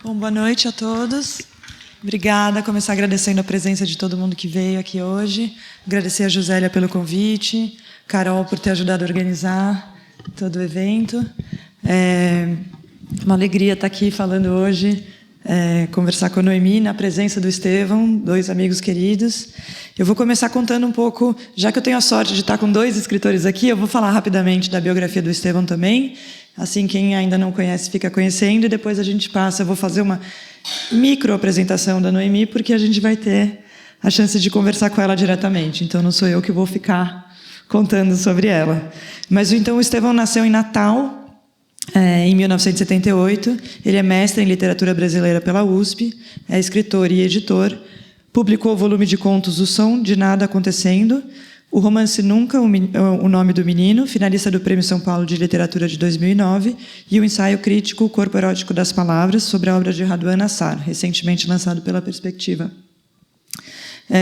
Bom, boa noite a todos. Obrigada. Começar agradecendo a presença de todo mundo que veio aqui hoje. Agradecer a Josélia pelo convite, Carol por ter ajudado a organizar todo o evento. Uma alegria estar aqui falando hoje, conversar com a Noemi na presença do Estevão, dois amigos queridos. Eu vou começar contando um pouco, já que eu tenho a sorte de estar com dois escritores aqui, eu vou falar rapidamente da biografia do Estevão também. Assim, quem ainda não conhece fica conhecendo, e depois a gente passa. Eu vou fazer uma micro-apresentação da Noemi, porque a gente vai ter a chance de conversar com ela diretamente. Então, não sou eu que vou ficar contando sobre ela. Mas, então, o Estevão nasceu em Natal, em 1978. Ele é mestre em literatura brasileira pela USP, é escritor e editor. Publicou o volume de contos O Som de Nada Acontecendo, o romance Nunca, o Nome do Menino, finalista do Prêmio São Paulo de Literatura de 2009, e o ensaio crítico O Corpo Erótico das Palavras, sobre a obra de Raduan Nassar, recentemente lançado pela Perspectiva.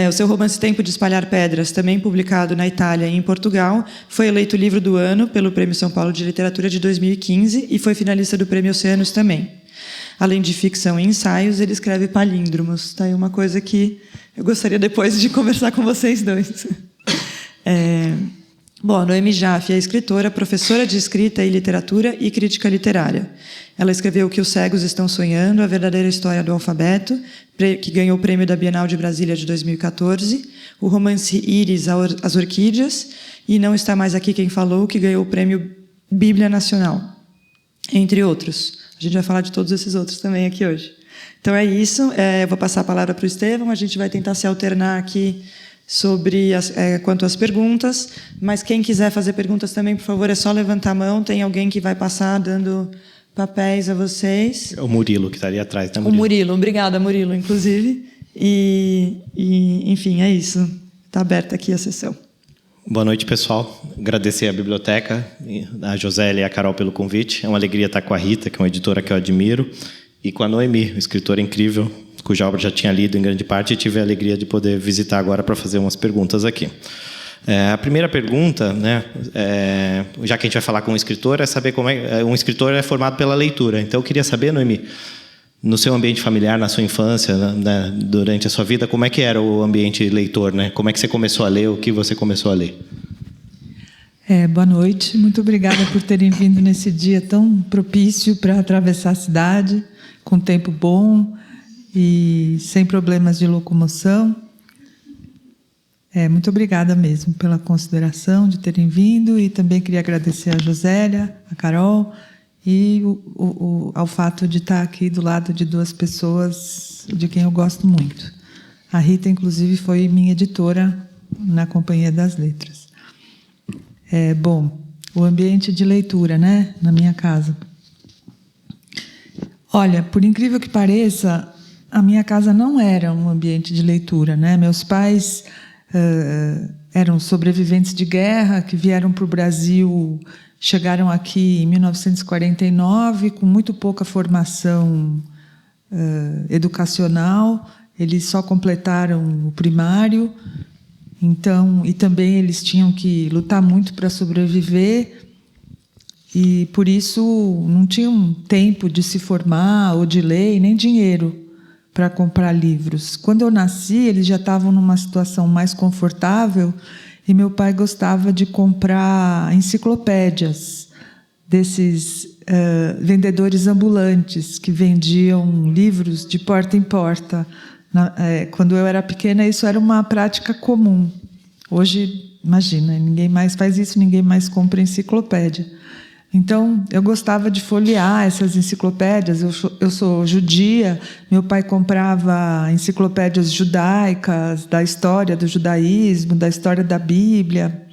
O seu romance Tempo de Espalhar Pedras, também publicado na Itália e em Portugal, foi eleito livro do ano pelo Prêmio São Paulo de Literatura de 2015 e foi finalista do Prêmio Oceanos também. Além de ficção e ensaios, ele escreve palíndromos. Está aí uma coisa que eu gostaria depois de conversar com vocês dois. Bom, a Noemi Jaffe é escritora, professora de escrita e literatura e crítica literária. Ela escreveu O que os Cegos Estão Sonhando, a verdadeira história do alfabeto, que ganhou o prêmio da Bienal de Brasília de 2014, o romance Íris, As Orquídeas, e Não Está Mais Aqui Quem Falou, que ganhou o prêmio Bíblia Nacional, entre outros. A gente vai falar de todos esses outros também aqui hoje. Então é isso, eu vou passar a palavra para o Estevão, a gente vai tentar se alternar aqui quanto às perguntas, mas quem quiser fazer perguntas também, por favor, é só levantar a mão. Tem alguém que vai passar dando papéis a vocês. É o Murilo, que está ali atrás, né, Murilo? O Murilo, obrigada, Murilo, inclusive. Enfim, é isso. Está aberta aqui a sessão. Boa noite, pessoal. Agradecer à biblioteca, a Josélia e a Carol pelo convite. É uma alegria estar com a Rita, que é uma editora que eu admiro, e com a Noemi, uma escritora incrível, cuja obra já tinha lido em grande parte, e tive a alegria de poder visitar agora para fazer umas perguntas aqui. A primeira pergunta, né, já que a gente vai falar com um escritor, é saber como um escritor é formado pela leitura. Então, eu queria saber, Noemi, no seu ambiente familiar, na sua infância, né, durante a sua vida, como é que era o ambiente leitor, né? Como é que você começou a ler, o que você começou a ler? Boa noite, muito obrigada por terem vindo nesse dia tão propício para atravessar a cidade, com tempo bom e sem problemas de locomoção. Muito obrigada mesmo pela consideração de terem vindo, e também queria agradecer a Josélia, a Carol, e ao fato de estar aqui do lado de duas pessoas de quem eu gosto muito. A Rita, inclusive, foi minha editora na Companhia das Letras. Bom, o ambiente de leitura, né, na minha casa. Olha, por incrível que pareça, a minha casa não era um ambiente de leitura, né? Meus pais eram sobreviventes de guerra que vieram para o Brasil, chegaram aqui em 1949 com muito pouca formação educacional. Eles só completaram o primário, então, e também eles tinham que lutar muito para sobreviver, e por isso não tinham tempo de se formar ou de ler, e nem dinheiro para comprar livros. Quando eu nasci, eles já estavam numa situação mais confortável, e meu pai gostava de comprar enciclopédias desses vendedores ambulantes que vendiam livros de porta em porta. Quando eu era pequena, isso era uma prática comum. Hoje, imagina, ninguém mais faz isso, ninguém mais compra enciclopédia. Então, eu gostava de folhear essas enciclopédias. Eu sou judia, meu pai comprava enciclopédias judaicas, da história do judaísmo, da história da Bíblia.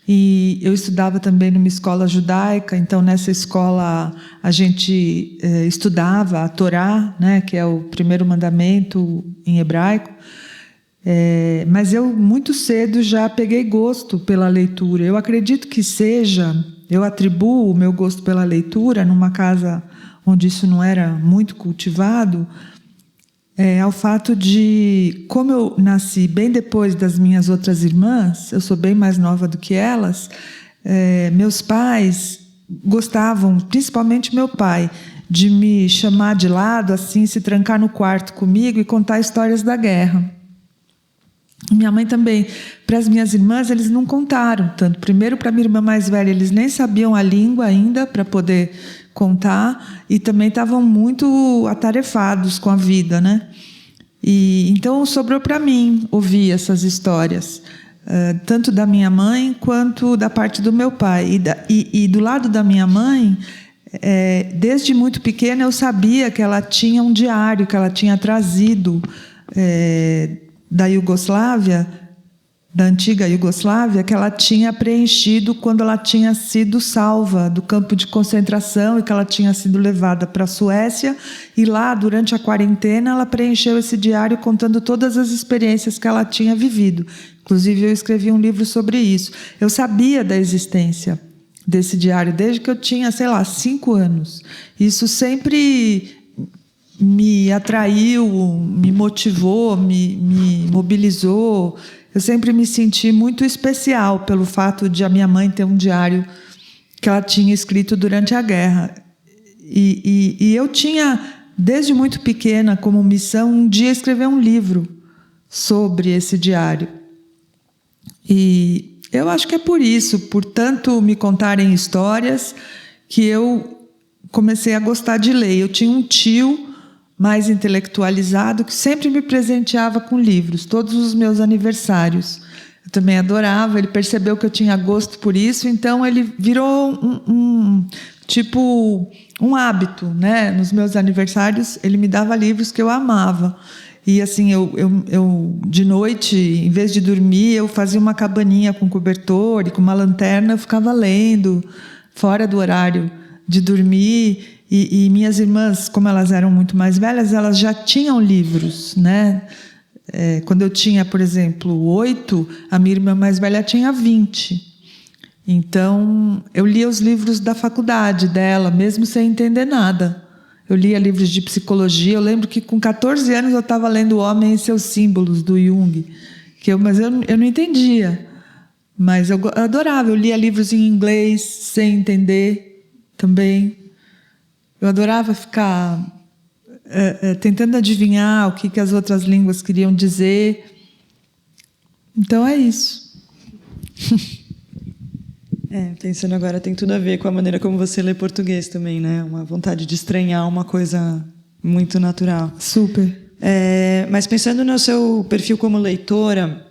E eu estudava também numa escola judaica, então, nessa escola, a gente estudava a Torá, né, que é o primeiro mandamento em hebraico. Mas eu, muito cedo, já peguei gosto pela leitura. Eu acredito que eu atribuo o meu gosto pela leitura, numa casa onde isso não era muito cultivado, ao fato de, como eu nasci bem depois das minhas outras irmãs, eu sou bem mais nova do que elas, meus pais gostavam, principalmente meu pai, de me chamar de lado, assim, se trancar no quarto comigo e contar histórias da guerra. Minha mãe também. Para as minhas irmãs, eles não contaram tanto. Primeiro, para minha irmã mais velha, eles nem sabiam a língua ainda para poder contar, e também estavam muito atarefados com a vida, né? E então sobrou para mim ouvir essas histórias, tanto da minha mãe quanto da parte do meu pai. E do lado da minha mãe, desde muito pequena eu sabia que ela tinha um diário que ela tinha trazido da Iugoslávia, da antiga Iugoslávia, que ela tinha preenchido quando ela tinha sido salva do campo de concentração e que ela tinha sido levada para a Suécia, e lá, durante a quarentena, ela preencheu esse diário contando todas as experiências que ela tinha vivido. Inclusive, eu escrevi um livro sobre isso. Eu sabia da existência desse diário desde que eu tinha, 5 anos. Isso sempre me atraiu, me motivou, me mobilizou. Eu sempre me senti muito especial pelo fato de a minha mãe ter um diário que ela tinha escrito durante a guerra. E eu tinha, desde muito pequena, como missão, um dia escrever um livro sobre esse diário. E eu acho que é por isso, por tanto me contarem histórias, que eu comecei a gostar de ler. Eu tinha um tio mais intelectualizado, que sempre me presenteava com livros, todos os meus aniversários. Eu também adorava, ele percebeu que eu tinha gosto por isso, então ele virou um hábito, né? Nos meus aniversários, ele me dava livros que eu amava. E assim, eu de noite, em vez de dormir, eu fazia uma cabaninha com cobertor e com uma lanterna, eu ficava lendo, fora do horário de dormir. E minhas irmãs, como elas eram muito mais velhas, elas já tinham livros, né? Quando eu tinha, por exemplo, 8, a minha irmã mais velha tinha 20. Então, eu lia os livros da faculdade dela, mesmo sem entender nada. Eu lia livros de psicologia. Eu lembro que com 14 anos eu estava lendo O Homem e Seus Símbolos, do Jung. Mas eu não entendia. Mas eu adorava. Eu lia livros em inglês, sem entender também. Eu adorava ficar tentando adivinhar o que as outras línguas queriam dizer. Então é isso. Pensando agora, tem tudo a ver com a maneira como você lê português também, né? Uma vontade de estranhar uma coisa muito natural. Super. Mas pensando no seu perfil como leitora,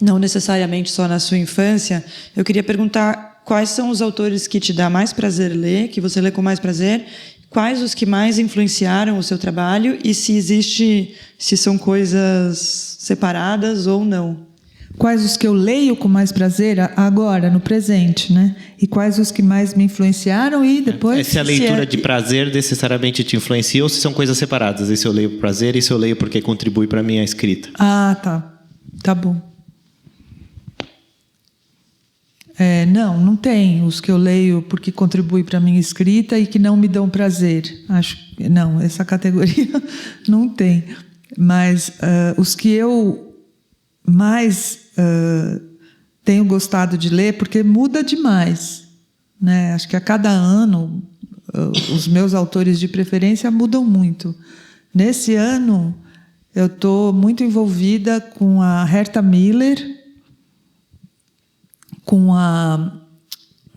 não necessariamente só na sua infância, eu queria perguntar quais são os autores que te dá mais prazer ler, que você lê com mais prazer, quais os que mais influenciaram o seu trabalho e se são coisas separadas ou não. Quais os que eu leio com mais prazer agora, no presente, né? E quais os que mais me influenciaram e depois... Se a leitura de prazer necessariamente te influencia ou se são coisas separadas? Esse eu leio por prazer e esse eu leio porque contribui para a minha escrita. Ah, tá. Tá bom. Não tem os que eu leio porque contribui para a minha escrita e que não me dão prazer. Não, essa categoria não tem. Mas os que eu mais tenho gostado de ler, porque muda demais, né? Acho que a cada ano os meus autores de preferência mudam muito. Nesse ano eu estou muito envolvida com a Herta Miller, com a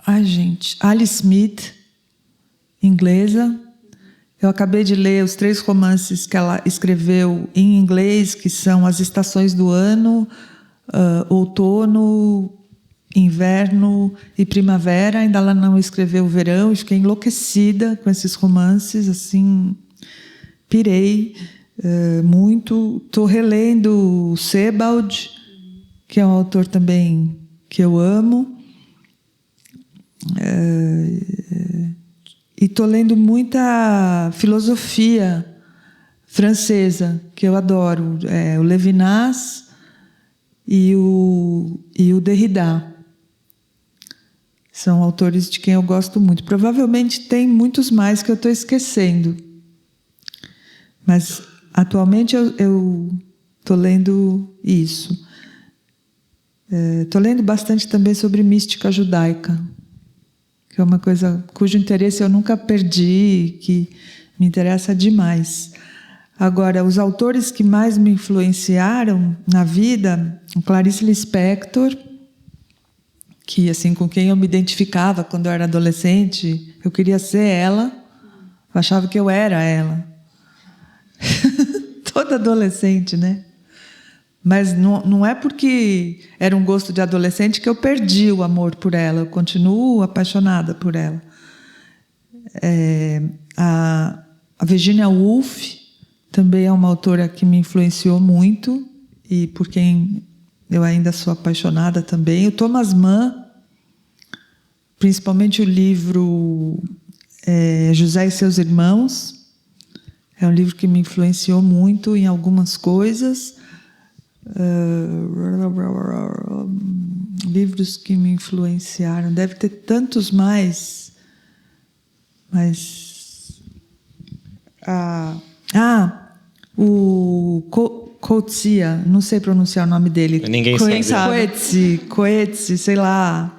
Alice Smith, inglesa. Eu acabei de ler os 3 romances que ela escreveu em inglês, que são As Estações do Ano, Outono, Inverno e Primavera. Ainda ela não escreveu o Verão, e fiquei enlouquecida com esses romances, assim, pirei muito. Estou relendo Sebald, que é um autor também que eu amo. E estou lendo muita filosofia francesa, que eu adoro. O Levinas e o Derrida. São autores de quem eu gosto muito. Provavelmente tem muitos mais que eu estou esquecendo. Mas, atualmente, eu estou lendo isso. Estou lendo bastante também sobre mística judaica, que é uma coisa cujo interesse eu nunca perdi, que Me interessa demais. Agora, os autores que mais me influenciaram na vida, Clarice Lispector, que assim, com quem eu me identificava quando eu era adolescente, eu queria ser ela, eu achava que eu era ela. Toda adolescente, né? Mas não é porque era um gosto de adolescente que eu perdi o amor por ela, eu continuo apaixonada por ela. A Virginia Woolf também é uma autora que me influenciou muito e por quem eu ainda sou apaixonada também. O Thomas Mann, principalmente o livro José e Seus Irmãos, é um livro que me influenciou muito em algumas coisas. Livros que me influenciaram, deve ter tantos mais, mas o Coetzee, não sei pronunciar o nome dele. Ninguém sabe. Coetzee, sei lá.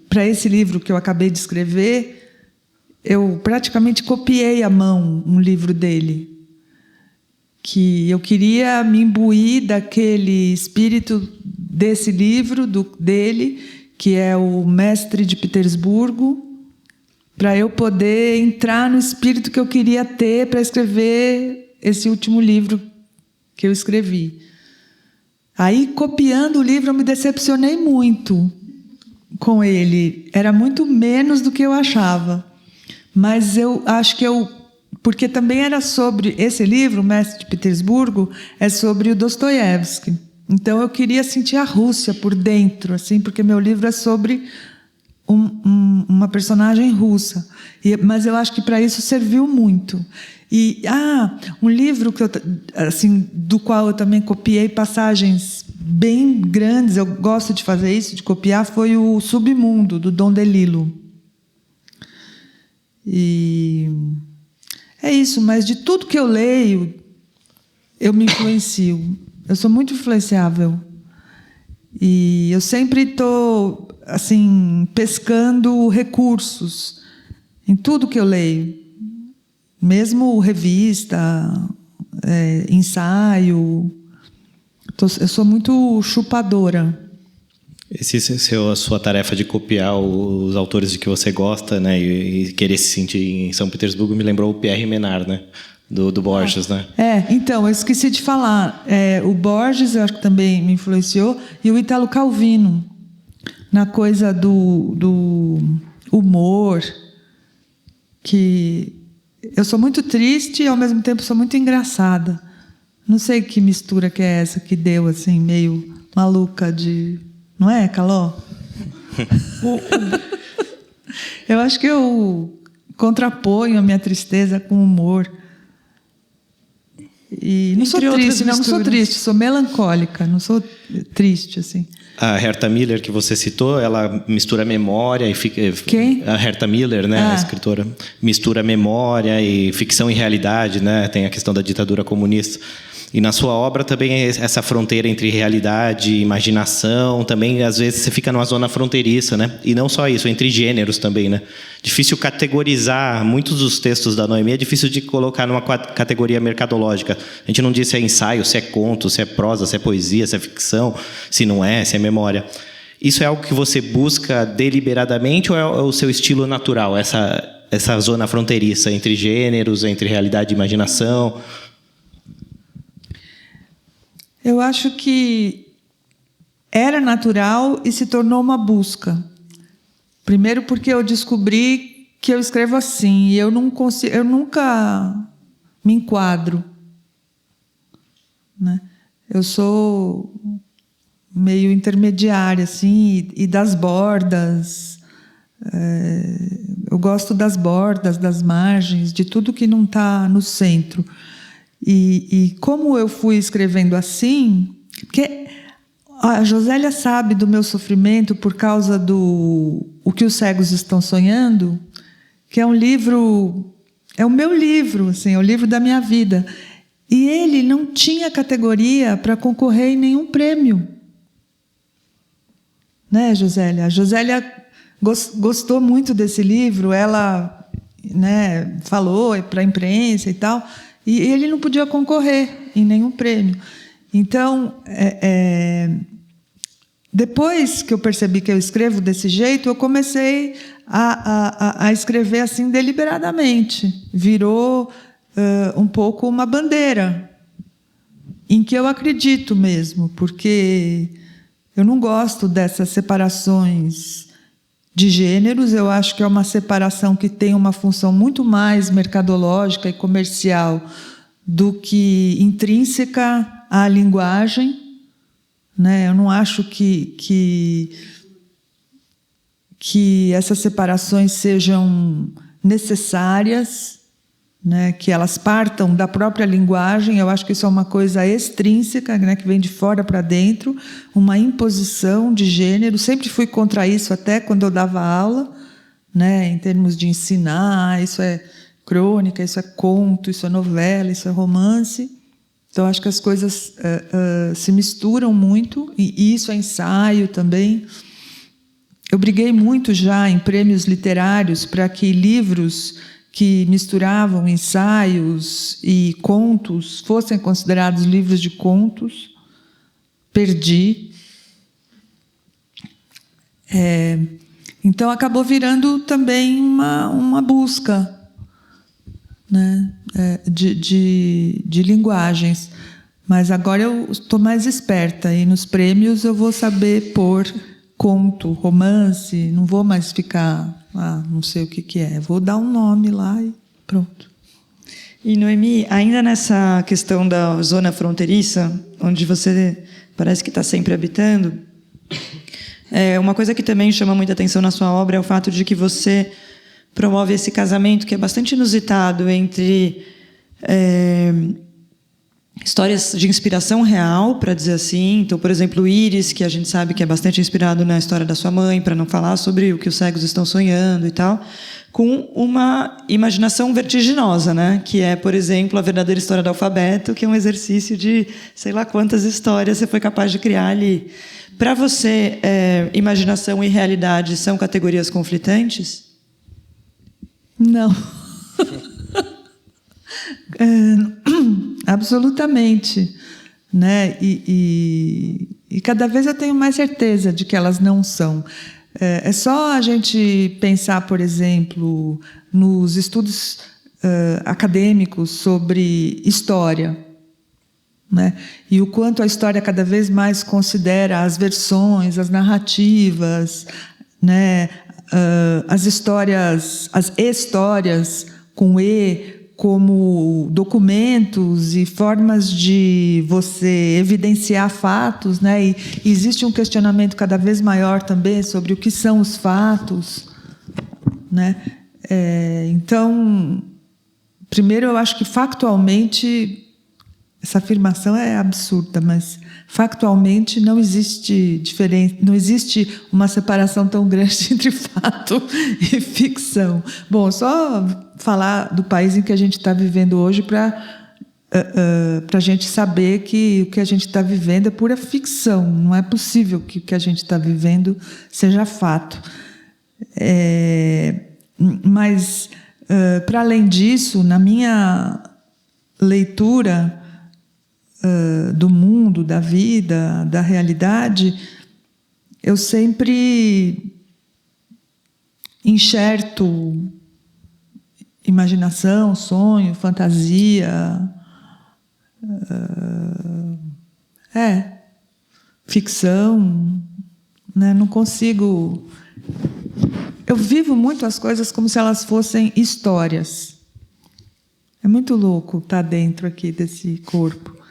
Para esse livro que eu acabei de escrever, eu praticamente copiei à mão um livro dele, que eu queria me imbuir daquele espírito desse livro dele, que é o Mestre de Petersburgo, para eu poder entrar no espírito que eu queria ter para escrever esse último livro que eu escrevi. Aí, copiando o livro, eu me decepcionei muito com ele. Era muito menos do que eu achava. Mas eu acho que porque também era sobre... Esse livro, O Mestre de Petersburgo, é sobre o Dostoiévski. Então, eu queria sentir a Rússia por dentro, assim, porque meu livro é sobre uma personagem russa. Mas eu acho que para isso serviu muito. E um livro que do qual eu também copiei passagens bem grandes, eu gosto de fazer isso, de copiar, foi o Submundo, do Dom DeLillo. E é isso, mas de tudo que eu leio, eu me influencio. Eu sou muito influenciável. E eu sempre estou, assim, pescando recursos em tudo que eu leio. Mesmo revista, ensaio. Eu sou muito chupadora. A sua tarefa de copiar os autores de que você gosta, né, e querer se sentir em São Petersburgo me lembrou o Pierre Menard, né, do Borges, né? Então, eu esqueci de falar. O Borges, eu acho que também me influenciou, e o Italo Calvino, na coisa do humor, que eu sou muito triste e, ao mesmo tempo, sou muito engraçada. Não sei que mistura que é essa que deu, assim, meio maluca de... Não é, Caló? Eu acho que eu contraponho a minha tristeza com humor. E não sou triste, sou melancólica, não sou triste, assim. A Herta Miller, que você citou, ela mistura memória e Quem? A Herta Miller, né, a escritora, mistura memória e ficção e realidade, né? Tem a questão da ditadura comunista. E na sua obra também essa fronteira entre realidade e imaginação, também às vezes você fica numa zona fronteiriça, né? E não só isso, entre gêneros também, né? Difícil categorizar, muitos dos textos da Noemi é difícil de colocar numa categoria mercadológica. A gente não diz se é ensaio, se é conto, se é prosa, se é poesia, se é ficção, se não é, se é memória. Isso é algo que você busca deliberadamente ou é o seu estilo natural, essa zona fronteiriça entre gêneros, entre realidade e imaginação? Eu acho que era natural e se tornou uma busca. Primeiro porque eu descobri que eu escrevo assim e eu nunca me enquadro, né? Eu sou meio intermediária, assim, e das bordas. Eu gosto das bordas, das margens, de tudo que não está no centro. E como eu fui escrevendo assim, porque a Josélia sabe do meu sofrimento por causa do O que os Cegos Estão Sonhando, que é um livro, é o meu livro, assim, é o livro da minha vida. E ele não tinha categoria para concorrer em nenhum prêmio. Né, Josélia? A Josélia gostou muito desse livro, ela né, falou para a imprensa e tal, e ele não podia concorrer em nenhum prêmio. Então, depois que eu percebi que eu escrevo desse jeito, eu comecei a escrever assim deliberadamente. Virou um pouco uma bandeira, em que eu acredito mesmo, porque eu não gosto dessas separações de gêneros. Eu acho que é uma separação que tem uma função muito mais mercadológica e comercial do que intrínseca à linguagem, né? Eu não acho que essas separações sejam necessárias, né? Que elas partam da própria linguagem. Eu acho que isso é uma coisa extrínseca, né? Que vem de fora para dentro, uma imposição de gênero. Sempre fui contra isso, até quando eu dava aula, né? Em termos de ensinar, isso é crônica, isso é conto, isso é novela, isso é romance. Então, acho que as coisas se misturam muito, e isso é ensaio também. Eu briguei muito já em prêmios literários para que livros que misturavam ensaios e contos fossem considerados livros de contos. Perdi. Então, acabou virando também uma busca, né, de linguagens. Mas agora eu estou mais esperta, e nos prêmios eu vou saber pôr conto, romance, não vou mais ficar, não sei o que é, vou dar um nome lá e pronto. E, Noemi, ainda nessa questão da zona fronteiriça, onde você parece que está sempre habitando, uma coisa que também chama muita atenção na sua obra é o fato de que você promove esse casamento que é bastante inusitado entre histórias de inspiração real, para dizer assim. Então, por exemplo, Íris, que a gente sabe que é bastante inspirado na história da sua mãe, para não falar sobre o que os cegos estão sonhando e tal, com uma imaginação vertiginosa, né? Que é, por exemplo, a verdadeira história do alfabeto, que é um exercício de sei lá quantas histórias você foi capaz de criar ali. Para você, imaginação e realidade são categorias conflitantes? Não. Absolutamente, né? E cada vez eu tenho mais certeza de que elas não são. É só a gente pensar, por exemplo, nos estudos acadêmicos sobre história, né? E o quanto a história cada vez mais considera as versões, as narrativas, né? As histórias com E, como documentos e formas de você evidenciar fatos, né? E existe um questionamento cada vez maior também sobre o que são os fatos, né? Então, primeiro, eu acho que factualmente essa afirmação é absurda, mas factualmente não existe diferença, não existe uma separação tão grande entre fato e ficção. Bom, só falar do país em que a gente está vivendo hoje para a gente saber que o que a gente está vivendo é pura ficção. Não é possível que o que a gente está vivendo seja fato. Mas, para além disso, na minha leitura do mundo, da vida, da realidade, eu sempre enxerto imaginação, sonho, fantasia, ficção, né? Não consigo. Eu vivo muito as coisas como se elas fossem histórias. É muito louco estar dentro aqui desse corpo.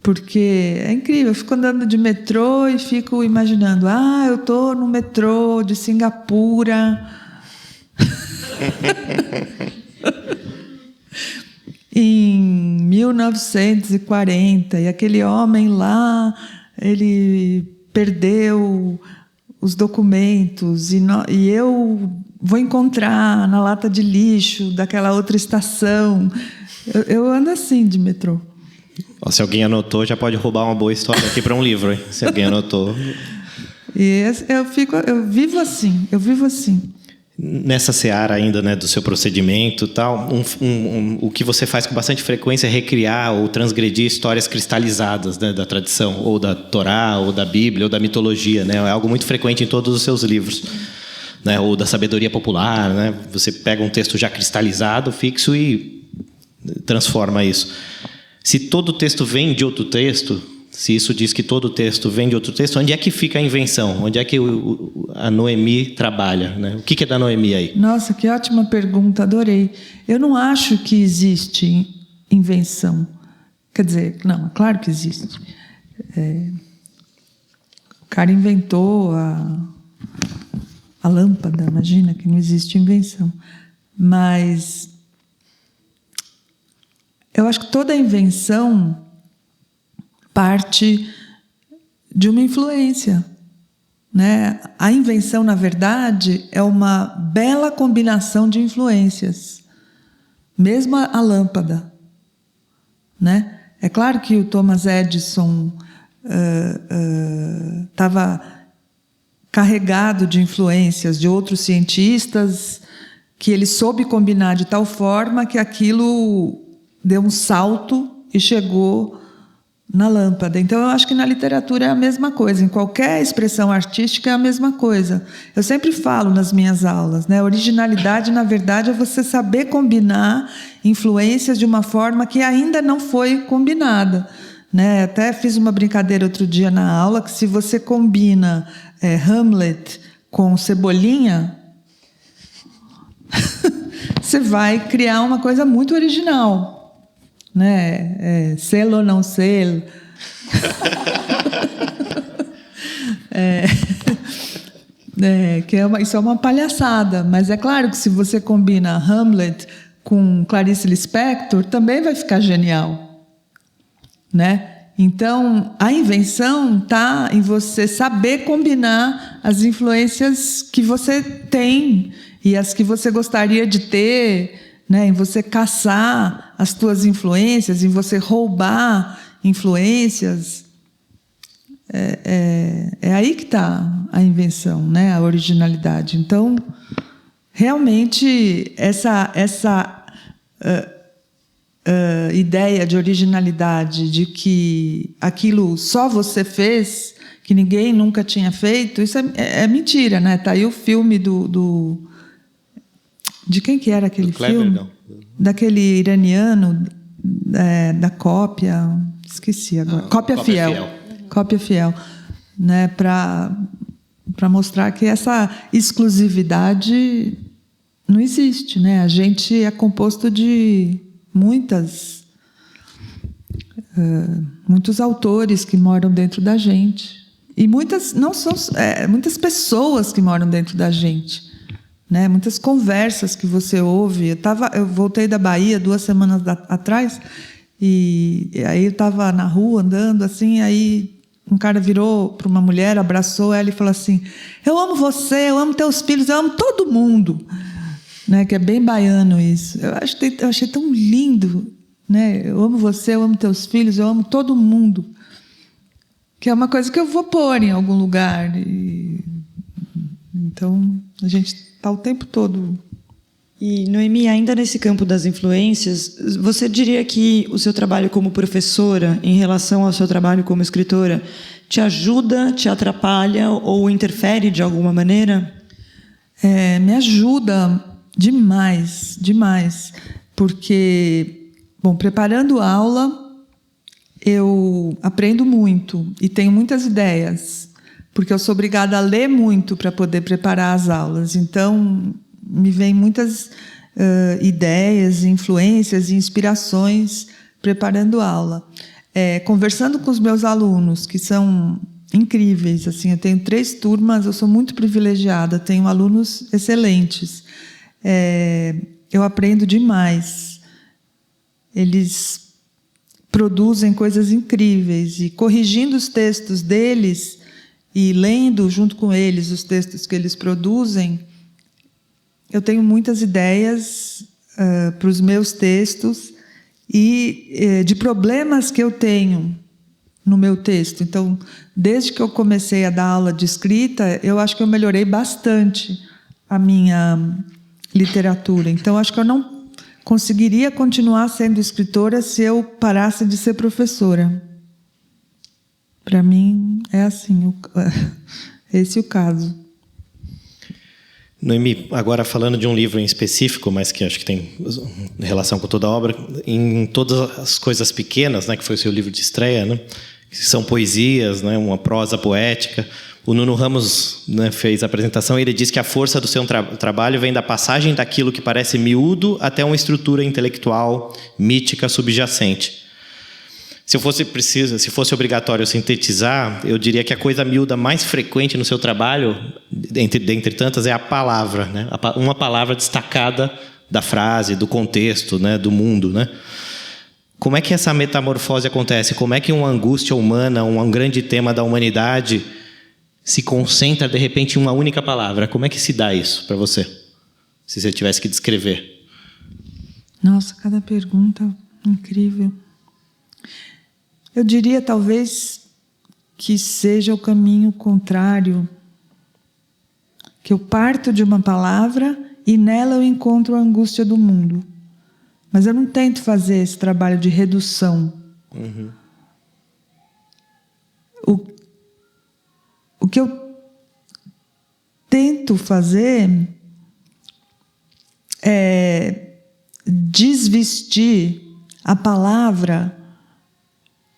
Porque é incrível, eu fico andando de metrô e fico imaginando, eu estou no metrô de Singapura em 1940, e aquele homem lá, ele perdeu os documentos, e eu vou encontrar na lata de lixo daquela outra estação. Eu ando assim de metrô. Se alguém anotou, já pode roubar uma boa história aqui para um livro, hein? Se alguém anotou. E eu vivo assim. nessa seara ainda, né, do seu procedimento e tal, o que você faz com bastante frequência é recriar ou transgredir histórias cristalizadas, né, da tradição, ou da Torá, ou da Bíblia, ou da mitologia, né? É algo muito frequente em todos os seus livros, né? Ou da sabedoria popular, né? Você pega um texto já cristalizado, fixo, e transforma isso. Se todo texto vem de outro texto, se isso diz que todo texto vem de outro texto, onde é que fica a invenção? Onde é que a Noemi trabalha, né? O que é da Noemi aí? Nossa, que ótima pergunta, adorei. Eu não acho que existe invenção. Quer dizer, não, claro que existe. O cara inventou a lâmpada, imagina que não existe invenção. Mas eu acho que toda invenção parte de uma influência, né? A invenção, na verdade, é uma bela combinação de influências. Mesmo a lâmpada, né? É claro que o Thomas Edison estava carregado de influências de outros cientistas, que ele soube combinar de tal forma que aquilo deu um salto e chegou na lâmpada. Então, eu acho que na literatura é a mesma coisa, em qualquer expressão artística é a mesma coisa. Eu sempre falo nas minhas aulas, né? Originalidade, na verdade, é você saber combinar influências de uma forma que ainda não foi combinada, né? Até fiz uma brincadeira outro dia na aula, que se você combina Hamlet com Cebolinha, você vai criar uma coisa muito original, né? Selo ou não selo. Isso é uma palhaçada, mas é claro que se você combina Hamlet com Clarice Lispector, também vai ficar genial, né? Então, a invenção está em você saber combinar as influências que você tem e as que você gostaria de ter, né, em você caçar as tuas influências, em você roubar influências. É aí que está a invenção, né, a originalidade. Então, realmente, essa ideia de originalidade, de que aquilo só você fez, que ninguém nunca tinha feito, isso é mentira, né? Está aí o filme de quem que era aquele filme? Não. Daquele iraniano, da cópia, esqueci agora. Cópia Fiel. Cópia Fiel, né? Para mostrar que essa exclusividade não existe, né? A gente é composto de muitos autores que moram dentro da gente e muitas pessoas que moram dentro da gente, né? Muitas conversas que você ouve. Eu voltei da Bahia 2 semanas atrás e aí eu estava na rua andando assim, aí um cara virou para uma mulher, abraçou ela e falou assim: eu amo você, eu amo teus filhos, eu amo todo mundo, né? Que é bem baiano isso. Eu achei tão lindo, né? Eu amo você, eu amo teus filhos, eu amo todo mundo, que é uma coisa que eu vou pôr em algum lugar. Então a gente está o tempo todo. E, Noemi, ainda nesse campo das influências, você diria que o seu trabalho como professora, em relação ao seu trabalho como escritora, te ajuda, te atrapalha ou interfere de alguma maneira? Me ajuda demais, demais. Porque, preparando aula, eu aprendo muito e tenho muitas ideias, porque eu sou obrigada a ler muito para poder preparar as aulas. Então, me vêm muitas ideias, influências e inspirações preparando aula. Conversando com os meus alunos, que são incríveis. Assim, eu tenho 3 turmas, eu sou muito privilegiada, tenho alunos excelentes. Eu aprendo demais. Eles produzem coisas incríveis e corrigindo os textos deles e lendo junto com eles os textos que eles produzem, eu tenho muitas ideias para os meus textos e de problemas que eu tenho no meu texto. Então, desde que eu comecei a dar aula de escrita, eu acho que eu melhorei bastante a minha literatura. Então, acho que eu não conseguiria continuar sendo escritora se eu parasse de ser professora. Para mim, é assim, esse é o caso. Noemi, agora falando de um livro em específico, mas que acho que tem relação com toda a obra, em Todas as Coisas Pequenas, né, que foi o seu livro de estreia, né, que são poesias, né, uma prosa poética. O Nuno Ramos, né, fez a apresentação e ele diz que a força do seu trabalho vem da passagem daquilo que parece miúdo até uma estrutura intelectual, mítica, subjacente. Se fosse obrigatório sintetizar, eu diria que a coisa miúda mais frequente no seu trabalho, dentre tantas, é a palavra, né? Uma palavra destacada da frase, do contexto, né? Do mundo, né? Como é que essa metamorfose acontece? Como é que uma angústia humana, um grande tema da humanidade, se concentra, de repente, em uma única palavra? Como é que se dá isso para você? Se você tivesse que descrever. Nossa, cada pergunta incrível. Eu diria, talvez, que seja o caminho contrário. Que eu parto de uma palavra e nela eu encontro a angústia do mundo. Mas eu não tento fazer esse trabalho de redução. Uhum. O que eu tento fazer é desvestir a palavra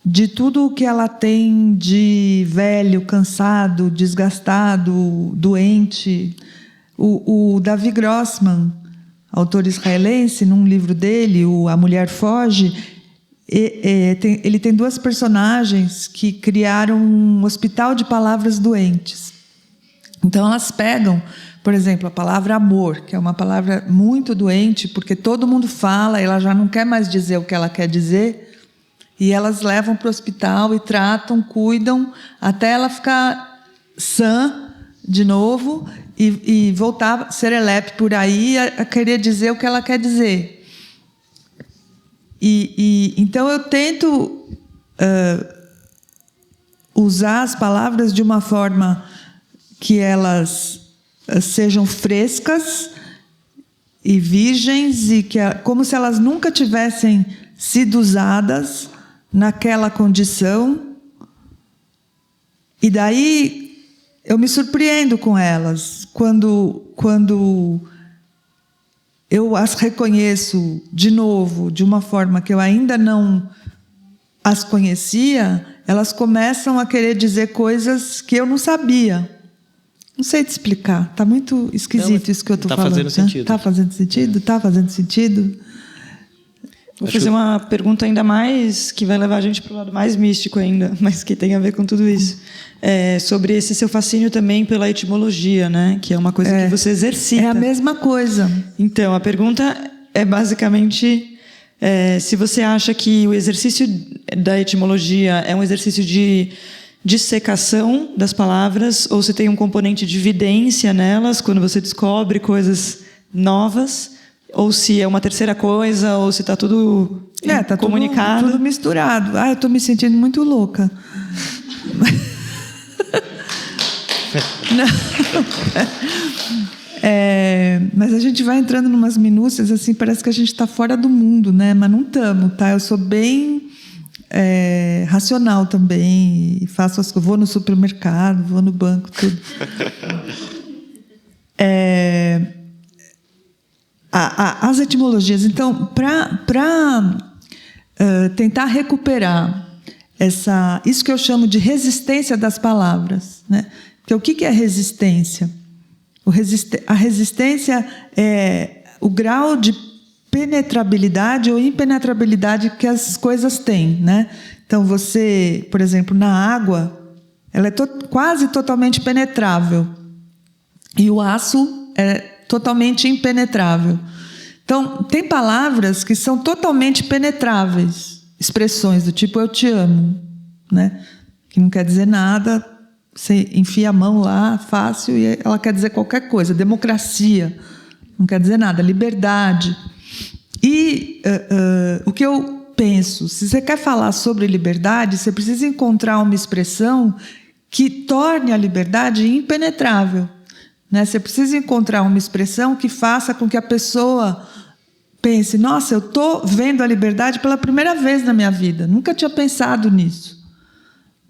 de tudo o que ela tem de velho, cansado, desgastado, doente. O Davi Grossman, autor israelense, num livro dele, A Mulher Foge, ele tem duas personagens que criaram um hospital de palavras doentes. Então, elas pegam, por exemplo, a palavra amor, que é uma palavra muito doente, porque todo mundo fala, ela já não quer mais dizer o que ela quer dizer, e elas levam para o hospital e tratam, cuidam, até ela ficar sã de novo e voltar serelepe por aí a querer dizer o que ela quer dizer. Então eu tento usar as palavras de uma forma que elas sejam frescas e virgens, e como se elas nunca tivessem sido usadas naquela condição, e daí eu me surpreendo com elas quando eu as reconheço de novo de uma forma que eu ainda não as conhecia. Elas começam a querer dizer coisas que eu não sabia. Não sei te explicar, está muito esquisito isso que eu estou falando. Está fazendo sentido. Está fazendo sentido? Está fazendo sentido? Vou fazer uma pergunta ainda mais, que vai levar a gente para o lado mais místico ainda, mas que tem a ver com tudo isso. Sobre esse seu fascínio também pela etimologia, né? Que é uma coisa que você exercita. É a mesma coisa. Então, a pergunta é basicamente se você acha que o exercício da etimologia é um exercício de dissecação das palavras, ou se tem um componente de evidência nelas, quando você descobre coisas novas, ou se é uma terceira coisa, ou se está tudo tá comunicado. Tudo misturado. Eu estou me sentindo muito louca. Mas a gente vai entrando em umas minúcias, assim, parece que a gente está fora do mundo, né? Mas não estamos, tá? Eu sou bem racional também, e faço as coisas, vou no supermercado, vou no banco, tudo. As etimologias. Então, para tentar recuperar isso que eu chamo de resistência das palavras, né? Porque o que é resistência? A resistência é o grau de penetrabilidade ou impenetrabilidade que as coisas têm, né? Então, você, por exemplo, na água, ela é quase totalmente penetrável, e o aço é totalmente impenetrável. Então, tem palavras que são totalmente penetráveis, expressões do tipo eu te amo, né? Que não quer dizer nada, você enfia a mão lá, fácil, e ela quer dizer qualquer coisa. Democracia, não quer dizer nada. Liberdade. E o que eu penso, se você quer falar sobre liberdade, você precisa encontrar uma expressão que torne a liberdade impenetrável. né? Você precisa encontrar uma expressão que faça com que a pessoa pense: nossa, eu estou vendo a liberdade pela primeira vez na minha vida, nunca tinha pensado nisso.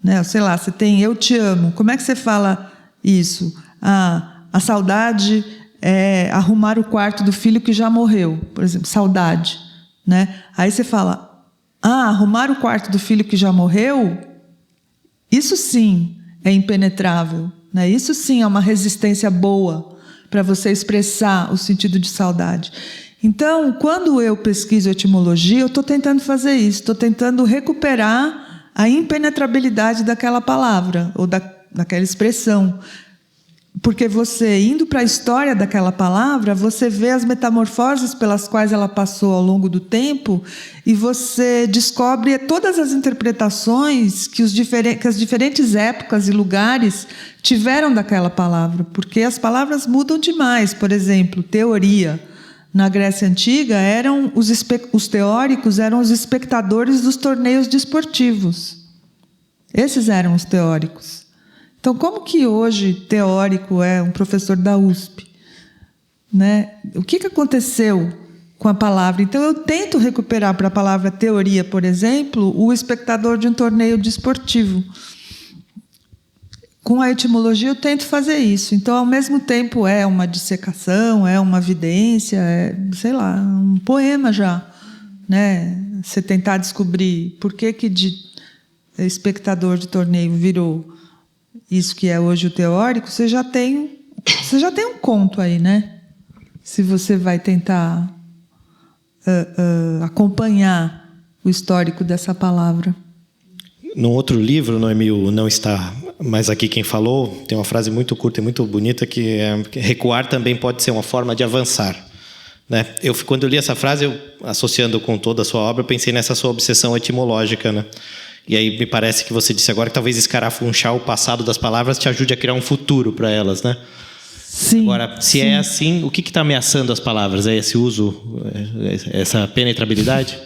Né? Sei lá, você tem "eu te amo", como é que você fala isso? A saudade é arrumar o quarto do filho que já morreu, por exemplo, saudade. Né? Aí você fala: arrumar o quarto do filho que já morreu, isso sim é impenetrável. Né? Isso sim é uma resistência boa para você expressar o sentido de saudade. Então, quando eu pesquiso etimologia, eu estou tentando fazer isso, estou tentando recuperar a impenetrabilidade daquela palavra, ou daquela expressão. Porque você, indo para a história daquela palavra, você vê as metamorfoses pelas quais ela passou ao longo do tempo e você descobre todas as interpretações que as diferentes épocas e lugares tiveram daquela palavra. Porque as palavras mudam demais. Por exemplo, teoria. Na Grécia Antiga, os teóricos eram os espectadores dos torneios desportivos. Esses eram os teóricos. Então, como que hoje teórico é um professor da USP? Né? O que aconteceu com a palavra? Então, eu tento recuperar para a palavra teoria, por exemplo, o espectador de um torneio desportivo. Com a etimologia, eu tento fazer isso. Então, ao mesmo tempo, é uma dissecação, é uma vidência, é, sei lá, um poema já. Né? Você tentar descobrir por que de espectador de torneio virou isso que é hoje o teórico, você já tem um conto aí, né? Se você vai tentar acompanhar o histórico dessa palavra. Num outro livro, Noemi, não está mais aqui quem falou, tem uma frase muito curta e muito bonita que é: recuar também pode ser uma forma de avançar. Né? Quando eu li essa frase, associando com toda a sua obra, eu pensei nessa sua obsessão etimológica, né? E aí me parece que você disse agora que talvez escarafunchar o passado das palavras te ajude a criar um futuro para elas, né? Sim. Agora, se é assim, o que está ameaçando as palavras? É esse uso, essa penetrabilidade?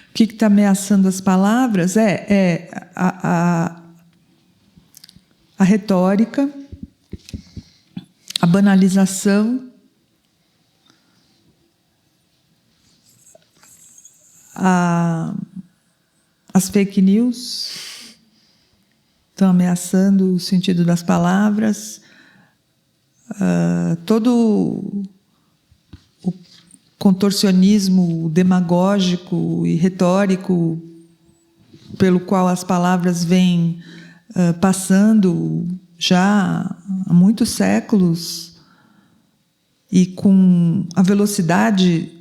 O que está ameaçando as palavras é a retórica, a banalização, as fake news estão ameaçando o sentido das palavras, todo o contorcionismo demagógico e retórico pelo qual as palavras vêm passando já há muitos séculos, e com a velocidade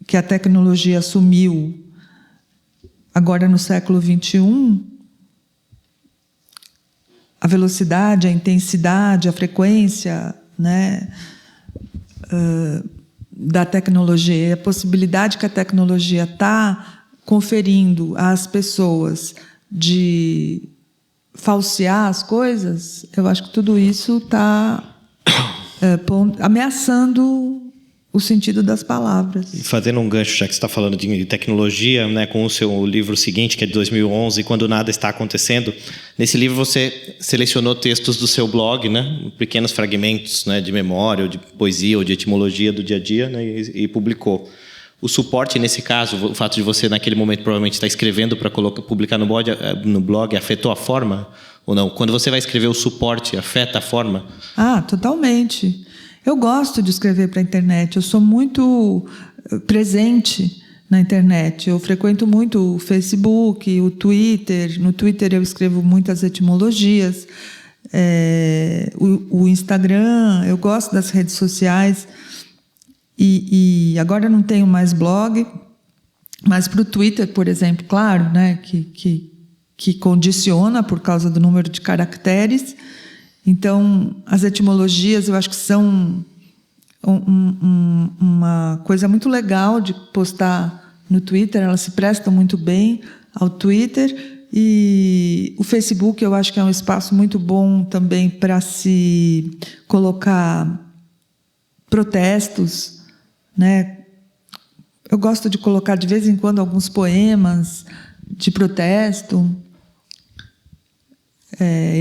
que a tecnologia assumiu agora no século XXI, a velocidade, a intensidade, a frequência, né, da tecnologia, a possibilidade que a tecnologia está conferindo às pessoas de falsear as coisas, eu acho que tudo isso está ameaçando o sentido das palavras. E fazendo um gancho, já que você está falando de tecnologia, né, com o seu livro seguinte, que é de 2011, Quando Nada Está Acontecendo, nesse livro você selecionou textos do seu blog, né, pequenos fragmentos, né, de memória, ou de poesia, ou de etimologia do dia a dia, né, e publicou. O suporte, nesse caso, o fato de você, naquele momento, provavelmente estar escrevendo para publicar no blog, afetou a forma ou não? Quando você vai escrever, o suporte afeta a forma? Totalmente. Eu gosto de escrever para a internet, eu sou muito presente na internet. Eu frequento muito o Facebook, o Twitter. No Twitter eu escrevo muitas etimologias. O Instagram, eu gosto das redes sociais. E agora não tenho mais blog, mas para o Twitter, por exemplo, claro, né, que condiciona por causa do número de caracteres. Então, as etimologias eu acho que são uma coisa muito legal de postar no Twitter, elas se prestam muito bem ao Twitter. E o Facebook eu acho que é um espaço muito bom também para se colocar protestos, né? Eu gosto de colocar de vez em quando alguns poemas de protesto.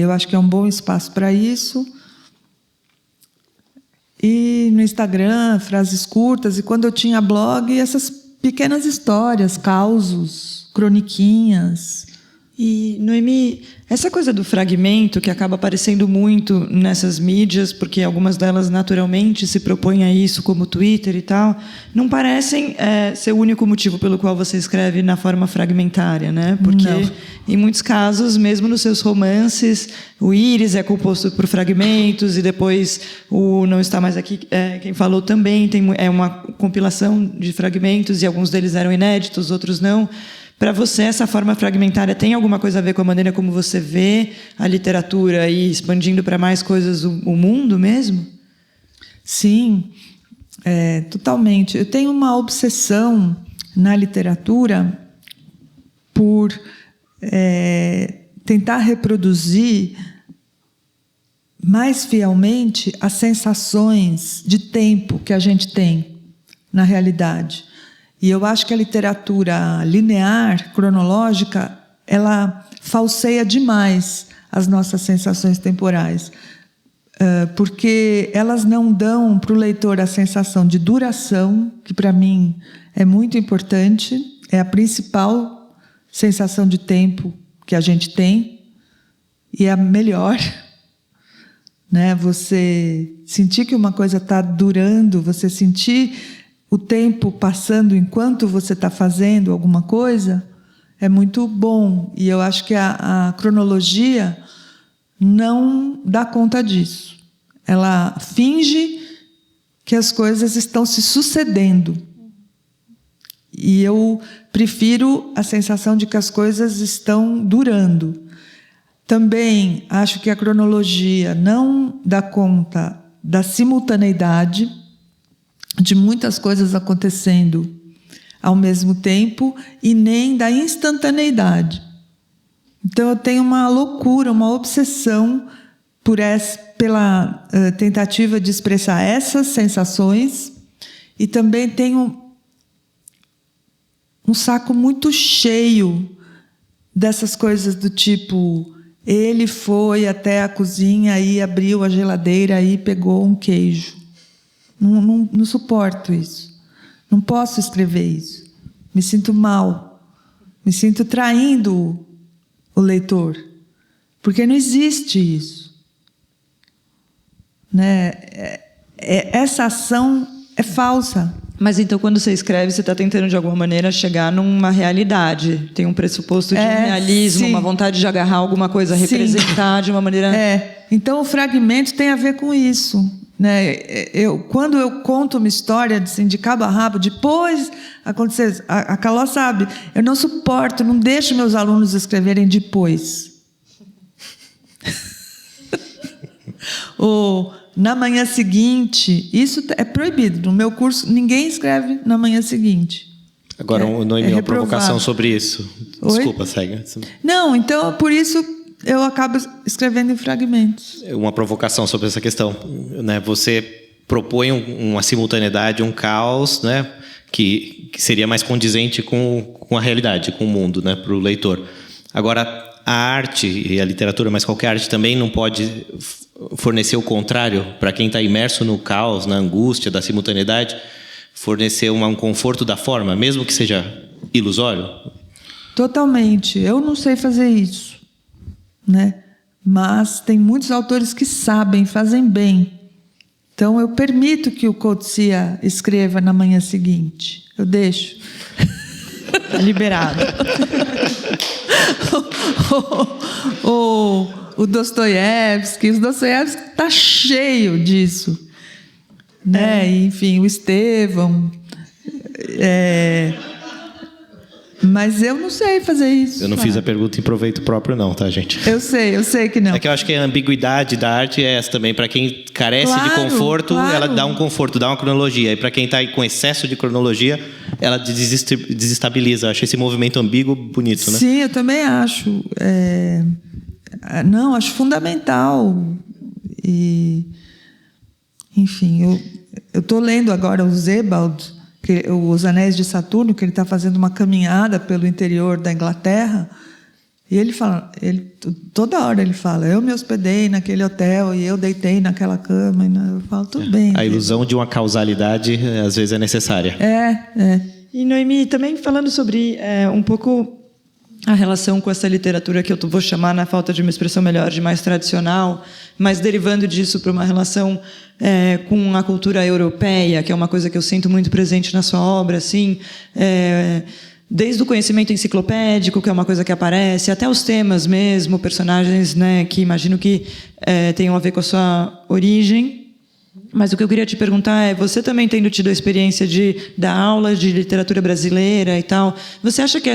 Eu acho que é um bom espaço para isso. e no Instagram, frases curtas, e quando eu tinha blog, essas pequenas histórias, causos, croniquinhas. E, Noemi, essa coisa do fragmento, que acaba aparecendo muito nessas mídias, porque algumas delas naturalmente se propõem a isso, como o Twitter e tal, não parecem ser o único motivo pelo qual você escreve na forma fragmentária, né? Porque, em muitos casos, mesmo nos seus romances, o Íris é composto por fragmentos, e depois o Não Está Mais Aqui, quem falou também, é uma compilação de fragmentos, e alguns deles eram inéditos, outros não. Para você, essa forma fragmentária tem alguma coisa a ver com a maneira como você vê a literatura e expandindo para mais coisas o mundo mesmo? Sim, totalmente. Eu tenho uma obsessão na literatura por tentar reproduzir mais fielmente as sensações de tempo que a gente tem na realidade. E eu acho que a literatura linear, cronológica, ela falseia demais as nossas sensações temporais, porque elas não dão para o leitor a sensação de duração, que para mim é muito importante, é a principal sensação de tempo que a gente tem, e é a melhor, né? Você sentir que uma coisa está durando, você sentir o tempo passando enquanto você está fazendo alguma coisa, é muito bom. E eu acho que a cronologia não dá conta disso. Ela finge que as coisas estão se sucedendo. E eu prefiro a sensação de que as coisas estão durando. Também acho que a cronologia não dá conta da simultaneidade, de muitas coisas acontecendo ao mesmo tempo, e nem da instantaneidade. Então eu tenho uma loucura, uma obsessão pela tentativa de expressar essas sensações, e também tenho um saco muito cheio dessas coisas do tipo: ele foi até a cozinha e abriu a geladeira e pegou um queijo. Não suporto isso. Não posso escrever isso. Me sinto mal. Me sinto traindo o leitor. Porque não existe isso. Né? Essa ação é falsa. Mas então, quando você escreve, você está tentando, de alguma maneira, chegar numa realidade. Tem um pressuposto de um realismo, sim, uma vontade de agarrar alguma coisa, representar, sim, de uma maneira... Então, o fragmento tem a ver com isso. Né? Quando eu conto uma história assim, de cabo a rabo, depois acontecer, a Caló sabe, eu não suporto, não deixo meus alunos escreverem depois. Ou na manhã seguinte, isso é proibido. No meu curso, ninguém escreve na manhã seguinte. Agora, Noemi, uma provocação sobre isso. Desculpa, segue. Não, então, por isso eu acabo escrevendo em fragmentos. Uma provocação sobre essa questão, né? Você propõe uma simultaneidade, um caos, né? Que seria mais condizente com a realidade, com o mundo, né? Para o leitor. Agora, a arte e a literatura, mas qualquer arte também não pode fornecer o contrário para quem está imerso no caos, na angústia da simultaneidade, fornecer um conforto da forma, mesmo que seja ilusório? Totalmente. Eu não sei fazer isso, né? Mas tem muitos autores que sabem, fazem bem. Então eu permito que o Coetzee escreva na manhã seguinte. Eu deixo. Liberado. O Dostoiévski está cheio disso, né? Enfim, o Estevão. Mas eu não sei fazer isso. Eu não fiz a pergunta em proveito próprio, não, tá, gente? Eu sei que não. É que eu acho que a ambiguidade da arte é essa também. Para quem carece de conforto, ela dá um conforto, dá uma cronologia. E para quem está com excesso de cronologia, ela desestabiliza. Eu acho esse movimento ambíguo bonito, né? Sim, eu também acho. Não, acho fundamental. E, enfim, eu estou lendo agora o Sebald, Os Anéis de Saturno, que ele está fazendo uma caminhada pelo interior da Inglaterra, E ele fala, toda hora ele fala, eu me hospedei naquele hotel e eu deitei naquela cama. E eu falo, tudo bem. A ilusão de uma causalidade às vezes é necessária. E Noemi, também falando sobre um pouco a relação com essa literatura que eu vou chamar, na falta de uma expressão melhor, de mais tradicional, mas derivando disso para uma relação com a cultura europeia, que é uma coisa que eu sinto muito presente na sua obra, assim, desde o conhecimento enciclopédico, que é uma coisa que aparece, até os temas mesmo, personagens, né, que imagino que tenham a ver com a sua origem. Mas o que eu queria te perguntar é, você também tendo tido a experiência de dar aula de literatura brasileira e tal, você acha que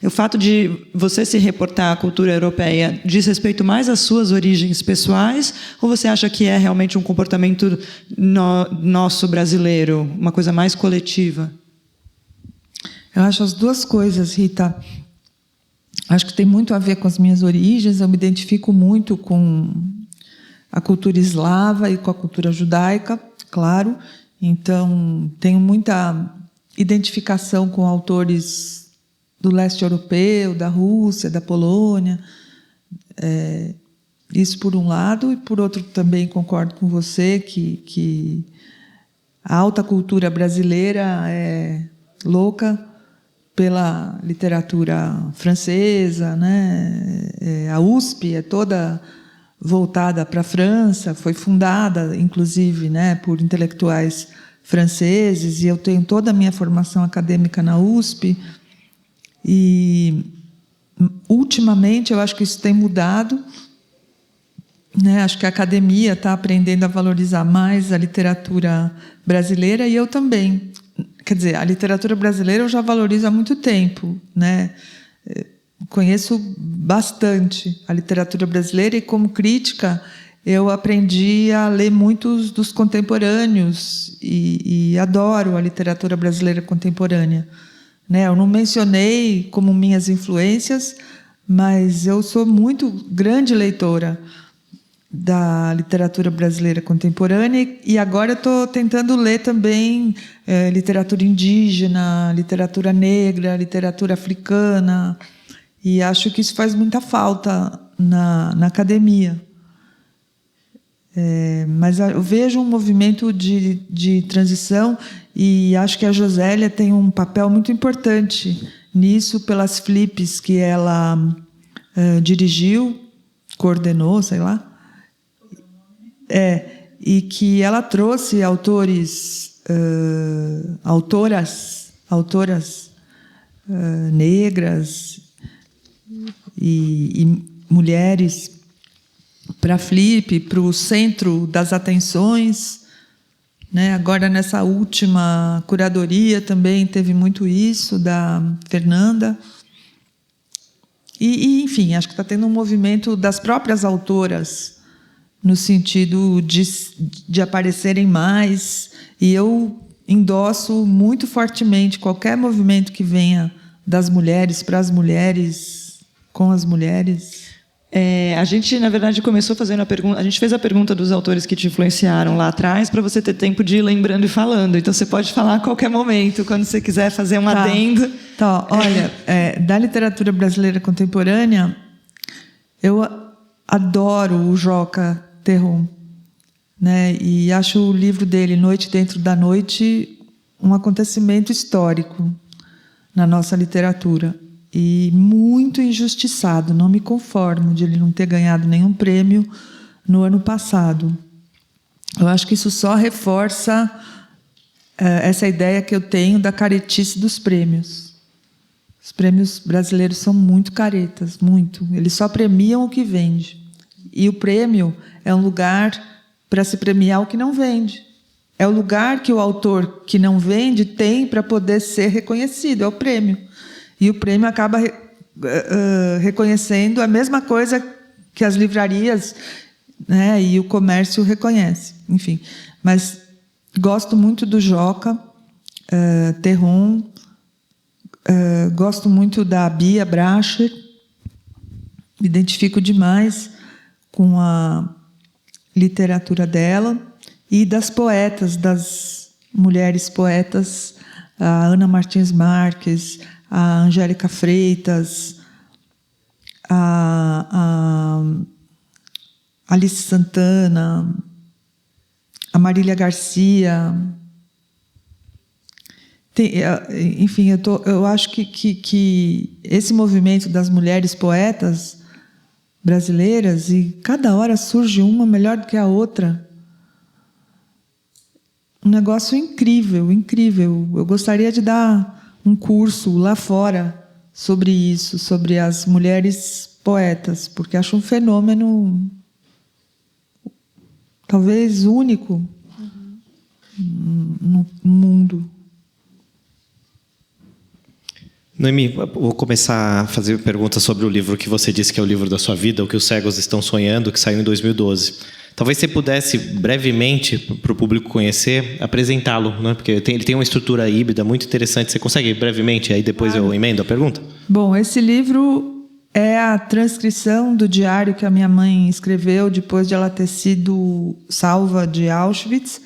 o fato de você se reportar à cultura europeia diz respeito mais às suas origens pessoais, ou você acha que é realmente um comportamento nosso brasileiro, uma coisa mais coletiva? Eu acho as duas coisas, Rita. Acho que tem muito a ver com as minhas origens, eu me identifico muito com a cultura eslava e com a cultura judaica, claro. Então, tenho muita identificação com autores do leste europeu, da Rússia, da Polônia. Isso por um lado, e por outro também concordo com você que a alta cultura brasileira é louca pela literatura francesa, né? A USP é toda voltada para a França, foi fundada, inclusive, né, por intelectuais franceses, e eu tenho toda a minha formação acadêmica na USP, e ultimamente eu acho que isso tem mudado, né? Acho que a academia está aprendendo a valorizar mais a literatura brasileira, e eu também. Quer dizer, a literatura brasileira eu já valorizo há muito tempo, né? Conheço bastante a literatura brasileira e, como crítica, eu aprendi a ler muitos dos contemporâneos e adoro a literatura brasileira contemporânea, né? Eu não mencionei como minhas influências, mas eu sou muito grande leitora da literatura brasileira contemporânea, e agora estou tentando ler também literatura indígena, literatura negra, literatura africana, e acho que isso faz muita falta na academia. Mas eu vejo um movimento de transição, e acho que a Josélia tem um papel muito importante nisso, pelas flips que ela dirigiu, coordenou, sei lá, e que ela trouxe autoras negras e mulheres para a Flip, para o centro das atenções, né? Agora, nessa última curadoria, também teve muito isso, da Fernanda. Enfim, acho que está tendo um movimento das próprias autoras, no sentido de aparecerem mais, e eu endosso muito fortemente qualquer movimento que venha das mulheres, para as mulheres, com as mulheres. A gente, na verdade, começou fazendo a pergunta. A gente fez a pergunta dos autores que te influenciaram lá atrás, para você ter tempo de ir lembrando e falando. Então, você pode falar a qualquer momento, quando você quiser fazer um adendo. Tá, olha, da literatura brasileira contemporânea, eu adoro o Joca Terron, né? E acho o livro dele, Noite Dentro da Noite, um acontecimento histórico na nossa literatura. E muito injustiçado, não me conformo de ele não ter ganhado nenhum prêmio no ano passado. Eu acho que isso só reforça essa ideia que eu tenho da caretice dos prêmios. Os prêmios brasileiros são muito caretas, muito. Eles só premiam o que vende. E o prêmio é um lugar para se premiar o que não vende. É o lugar que o autor que não vende tem para poder ser reconhecido, é o prêmio. E o prêmio acaba reconhecendo a mesma coisa que as livrarias, né, e o comércio reconhece. Enfim, mas gosto muito do Joca Terron, gosto muito da Bia Bracher, me identifico demais com a literatura dela e das poetas, das mulheres poetas a Ana Martins Marques, a Angélica Freitas, a Alice Santana, a Marília Garcia. Enfim, eu acho que esse movimento das mulheres poetas brasileiras, e cada hora surge uma melhor do que a outra. Um negócio incrível, incrível. Eu gostaria de dar um curso lá fora sobre isso, sobre as mulheres poetas, porque acho um fenômeno talvez único no mundo. Noemi, vou começar a fazer perguntas sobre o livro que você disse que é o livro da sua vida, O que os Cegos Estão Sonhando, que saiu em 2012. Talvez você pudesse, brevemente, para o público conhecer, apresentá-lo, né? Porque ele tem uma estrutura híbrida muito interessante. Você consegue brevemente, aí depois eu emendo a pergunta? Bom, esse livro é a transcrição do diário que a minha mãe escreveu depois de ela ter sido salva de Auschwitz.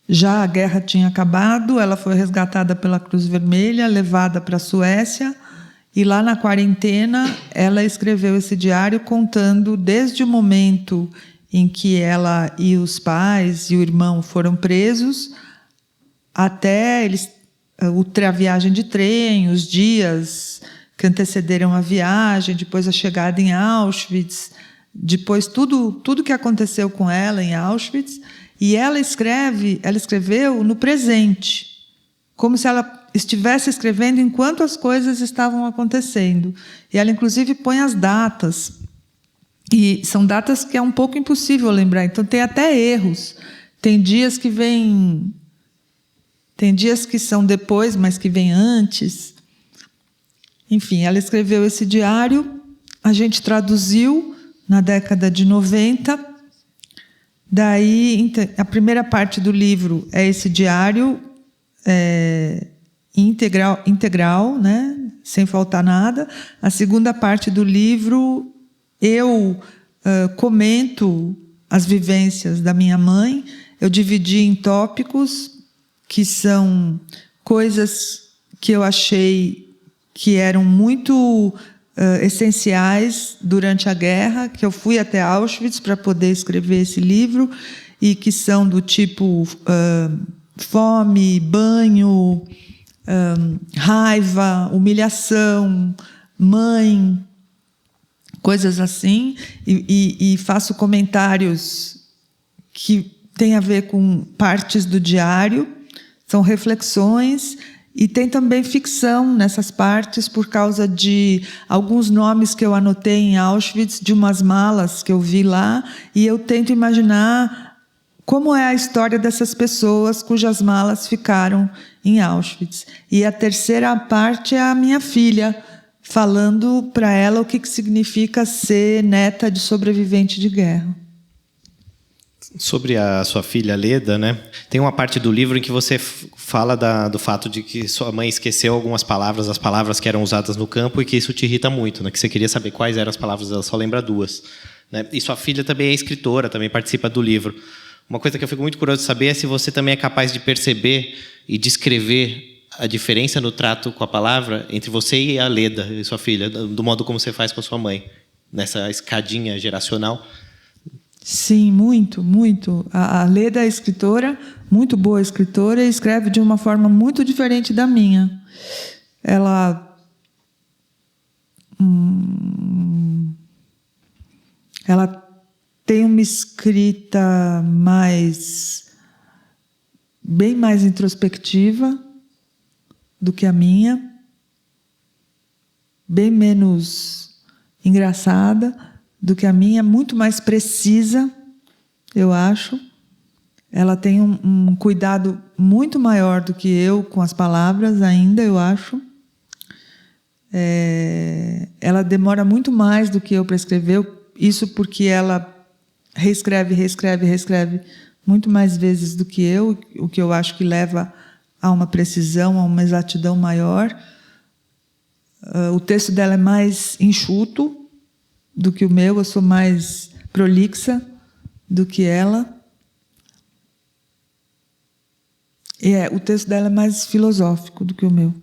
Já a guerra tinha acabado, ela foi resgatada pela Cruz Vermelha, levada para a Suécia, e lá na quarentena ela escreveu esse diário contando desde o momento em que ela e os pais e o irmão foram presos até a viagem de trem, os dias que antecederam a viagem, depois a chegada em Auschwitz, depois tudo que aconteceu com ela em Auschwitz. E ela escreveu no presente, como se ela estivesse escrevendo enquanto as coisas estavam acontecendo. E ela, inclusive, põe as datas. E são datas que é um pouco impossível lembrar. Então, tem até erros. Tem dias que são depois, mas que vêm antes. Enfim, ela escreveu esse diário. A gente traduziu na década de 90. Daí, a primeira parte do livro é esse diário integral, né? Sem faltar nada. A segunda parte do livro, eu comento as vivências da minha mãe. Eu dividi em tópicos, que são coisas que eu achei que eram muito essenciais durante a guerra, que eu fui até Auschwitz para poder escrever esse livro, e que são do tipo fome, banho, raiva, humilhação, mãe, coisas assim, e faço comentários que têm a ver com partes do diário, são reflexões. E tem também ficção nessas partes, por causa de alguns nomes que eu anotei em Auschwitz, de umas malas que eu vi lá, e eu tento imaginar como é a história dessas pessoas cujas malas ficaram em Auschwitz. E a terceira parte é a minha filha, falando para ela o que significa ser neta de sobrevivente de guerra. Sobre a sua filha Leda, né? Tem uma parte do livro em que você fala do fato de que sua mãe esqueceu algumas palavras, as palavras que eram usadas no campo, e que isso te irrita muito, né? Que você queria saber quais eram as palavras, ela só lembra duas, né? E sua filha também é escritora, também participa do livro. Uma coisa que eu fico muito curioso de saber é se você também é capaz de perceber e descrever a diferença no trato com a palavra entre você e a Leda, e sua filha, do modo como você faz com a sua mãe, nessa escadinha geracional. Sim, muito, muito. A Leda é escritora, muito boa escritora, e escreve de uma forma muito diferente da minha. Ela tem uma escrita bem mais introspectiva do que a minha, bem menos engraçada do que a minha, muito mais precisa, eu acho. Ela tem um cuidado muito maior do que eu com as palavras ainda, eu acho. Ela demora muito mais do que eu para escrever, isso porque ela reescreve muito mais vezes do que eu, o que eu acho que leva a uma precisão, a uma exatidão maior. O texto dela é mais enxuto do que o meu, eu sou mais prolixa do que ela. O texto dela é mais filosófico do que o meu.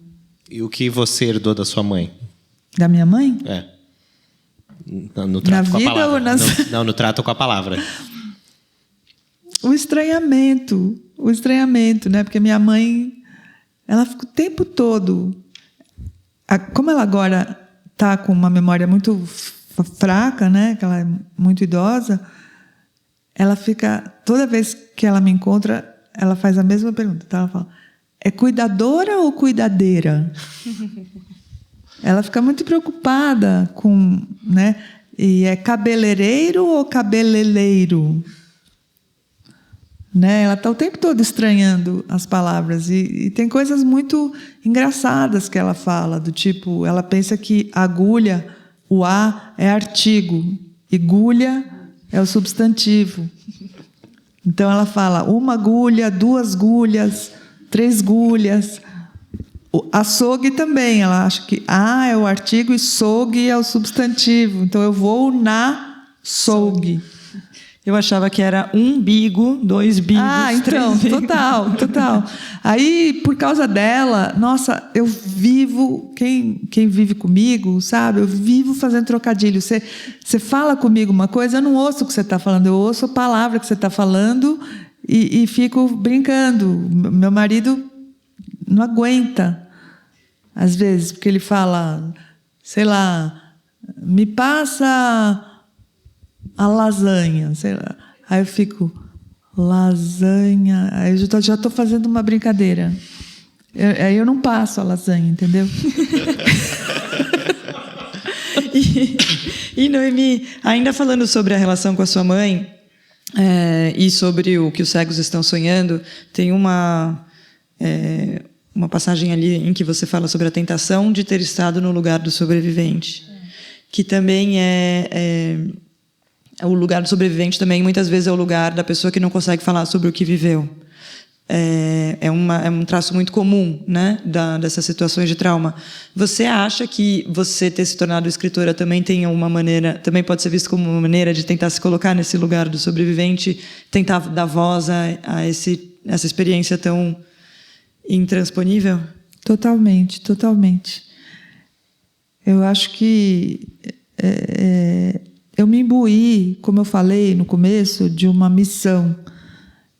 E o que você herdou da sua mãe? Da minha mãe? No trato com a vida palavra. ou nas... Não, no trato com a palavra. O estranhamento, né? Porque minha mãe, ela fica o tempo todo... Como ela agora está com uma memória muito fraca, né? Que ela é muito idosa, ela fica... Toda vez que ela me encontra, ela faz a mesma pergunta. Então ela fala, é cuidadora ou cuidadeira? Ela fica muito preocupada com... Né? E é cabeleireiro ou cabeleleiro? Né? Ela está o tempo todo estranhando as palavras. E tem coisas muito engraçadas que ela fala, do tipo, ela pensa que agulha, o A é artigo, e gulha é o substantivo. Então ela fala 1 agulha, 2 agulhas, 3 agulhas. O açougue também, ela acha que A é o artigo e sogue é o substantivo. Então eu vou na sogue. Eu achava que era 1 bigo, 2 bigos, então, 3 bigos. Total. Aí, por causa dela, nossa, eu vivo... Quem vive comigo, sabe? Eu vivo fazendo trocadilho. Você fala comigo uma coisa, eu não ouço o que você está falando, eu ouço a palavra que você está falando e fico brincando. Meu marido não aguenta, às vezes, porque ele fala, sei lá, me passa... a lasanha, sei lá. Aí eu fico, lasanha... Aí eu já estou fazendo uma brincadeira. Aí eu não passo a lasanha, entendeu? E Noemi, ainda falando sobre a relação com a sua mãe, e sobre o que os cegos estão sonhando, tem uma passagem ali em que você fala sobre a tentação de ter estado no lugar do sobrevivente, que também o lugar do sobrevivente também muitas vezes é o lugar da pessoa que não consegue falar sobre o que viveu. É um traço muito comum, né, dessas situações de trauma. Você acha que você ter se tornado escritora também tem uma maneira, também pode ser visto como uma maneira de tentar se colocar nesse lugar do sobrevivente, tentar dar voz a essa experiência tão intransponível? Totalmente. Eu acho que eu me imbuí, como eu falei no começo, de uma missão,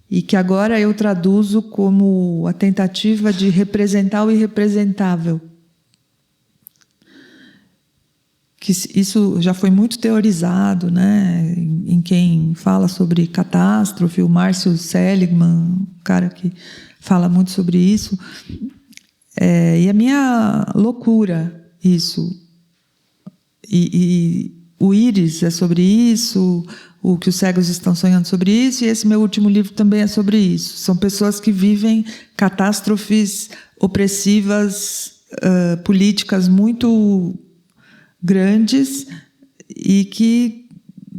e que agora eu traduzo como a tentativa de representar o irrepresentável. Que isso já foi muito teorizado, né? Em quem fala sobre catástrofe, o Márcio Seligman, um cara que fala muito sobre isso. E a minha loucura, isso. E o Íris é sobre isso, o que os cegos estão sonhando sobre isso, e esse meu último livro também é sobre isso. São pessoas que vivem catástrofes opressivas, políticas muito grandes e que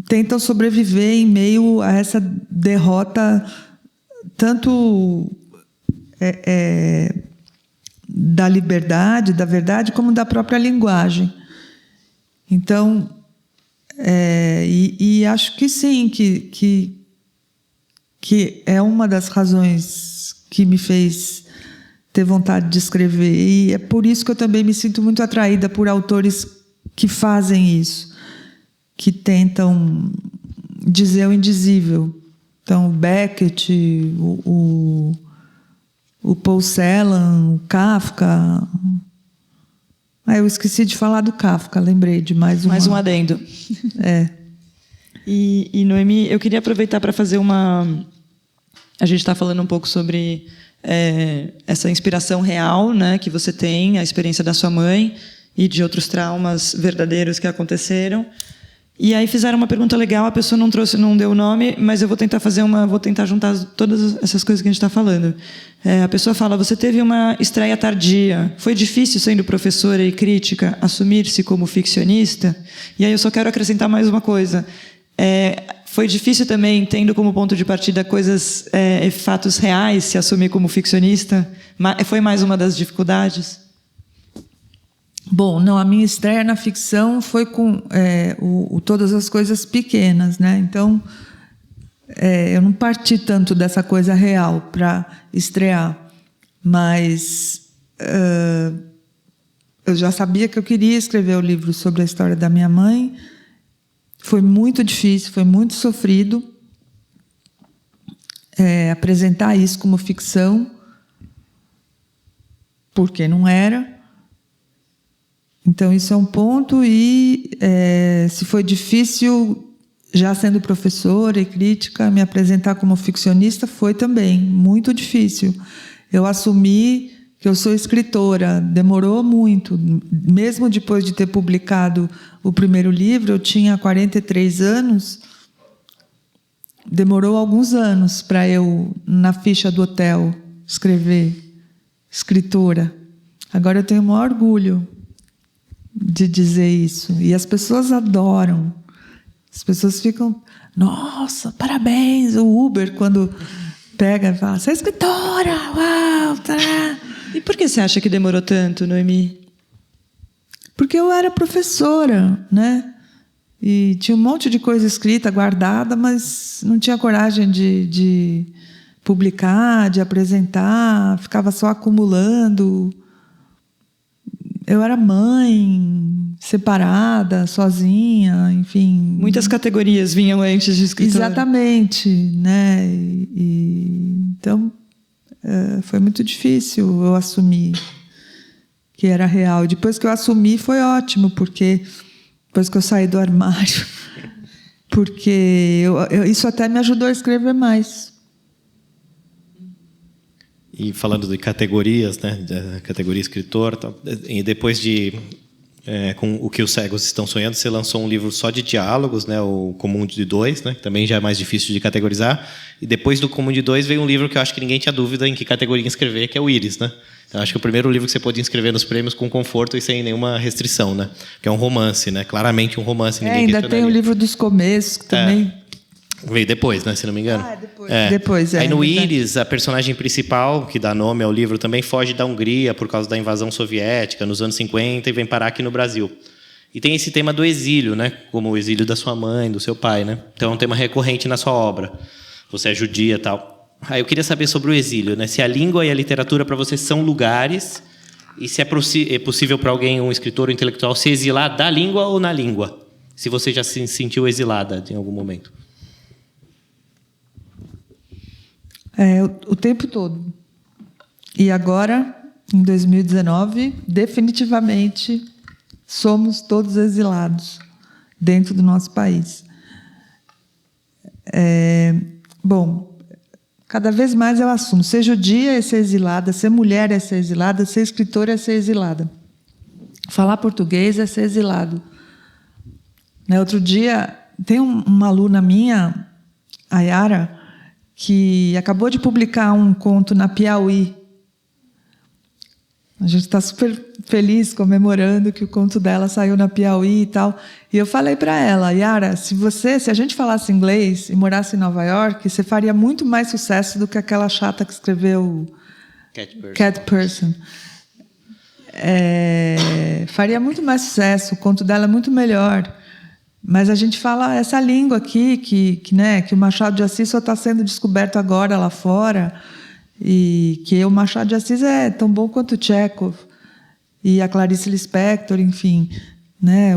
tentam sobreviver em meio a essa derrota tanto da liberdade, da verdade, como da própria linguagem. Então, e acho que sim, que é uma das razões que me fez ter vontade de escrever. E é por isso que eu também me sinto muito atraída por autores que fazem isso, que tentam dizer o indizível. Então, o Beckett, o Paul Celan, o Kafka... eu esqueci de falar do Kafka, lembrei de mais um adendo. E Noemi, eu queria aproveitar para fazer a gente está falando um pouco sobre essa inspiração real, né, que você tem, a experiência da sua mãe e de outros traumas verdadeiros que aconteceram. E aí fizeram uma pergunta legal, a pessoa não deu o nome, mas eu vou tentar juntar todas essas coisas que a gente está falando. A pessoa fala, você teve uma estreia tardia, foi difícil, sendo professora e crítica, assumir-se como ficcionista? E aí eu só quero acrescentar mais uma coisa. Foi difícil também, tendo como ponto de partida coisas, fatos reais, se assumir como ficcionista? Foi mais uma das dificuldades? Bom, não, a minha estreia na ficção foi com Todas as Coisas Pequenas, né? Então, eu não parti tanto dessa coisa real para estrear. Mas eu já sabia que eu queria escrever o livro sobre a história da minha mãe. Foi muito difícil, foi muito sofrido apresentar isso como ficção, porque não era. Então, isso é um ponto. E se foi difícil, já sendo professora e crítica, me apresentar como ficcionista, foi também muito difícil. Eu assumi que eu sou escritora, demorou muito. Mesmo depois de ter publicado o primeiro livro, eu tinha 43 anos, demorou alguns anos para eu, na ficha do hotel, escrever escritora. Agora eu tenho o maior orgulho de dizer isso. E as pessoas adoram. As pessoas ficam, nossa, parabéns. O Uber, quando pega e fala, você é escritora, uau, tará. E por que você acha que demorou tanto, Noemi? Porque eu era professora, né? E tinha um monte de coisa escrita, guardada, mas não tinha coragem de publicar, de apresentar, ficava só acumulando. Eu era mãe, separada, sozinha, enfim. Muitas categorias vinham antes de escritora. Exatamente, né? Então, foi muito difícil eu assumir que era real. Depois que eu assumi, foi ótimo, porque depois que eu saí do armário, porque isso até me ajudou a escrever mais. E falando de categorias, né, da categoria escritor, e depois de com O que os Cegos Estão Sonhando, você lançou um livro só de diálogos, né, o Comum de Dois, né, que também já é mais difícil de categorizar. E depois do Comum de Dois veio um livro que eu acho que ninguém tinha dúvida em que categoria escrever, que é o Íris, né? Então, acho que é o primeiro livro que você pôde inscrever nos prêmios com conforto e sem nenhuma restrição, né? Que é um romance, né? Claramente um romance. Ainda tem o livro dos começos, que também... Veio depois, né? Se não me engano. Depois. Aí no Íris, a personagem principal, que dá nome ao livro, também foge da Hungria por causa da invasão soviética nos anos 50 e vem parar aqui no Brasil. E tem esse tema do exílio, né? Como o exílio da sua mãe, do seu pai, né? Então é um tema recorrente na sua obra. Você é judia e tal. Aí eu queria saber sobre o exílio, né? Se a língua e a literatura para você são lugares e se é possível para alguém, um escritor ou intelectual, se exilar da língua ou na língua. Se você já se sentiu exilada em algum momento. O tempo todo. E agora, em 2019, definitivamente somos todos exilados dentro do nosso país. Bom, cada vez mais eu assumo. Ser judia é ser exilada, ser mulher é ser exilada, ser escritora é ser exilada. Falar português é ser exilado. Outro dia, tem uma aluna minha, a Yara, que acabou de publicar um conto na Piauí. A gente está super feliz, comemorando que o conto dela saiu na Piauí e tal. E eu falei para ela, Yara, se a gente falasse inglês e morasse em Nova York, você faria muito mais sucesso do que aquela chata que escreveu Cat Person. Faria muito mais sucesso, o conto dela é muito melhor. Mas a gente fala essa língua aqui, que o Machado de Assis só está sendo descoberto agora lá fora, e que o Machado de Assis é tão bom quanto o Chekhov, e a Clarice Lispector, enfim,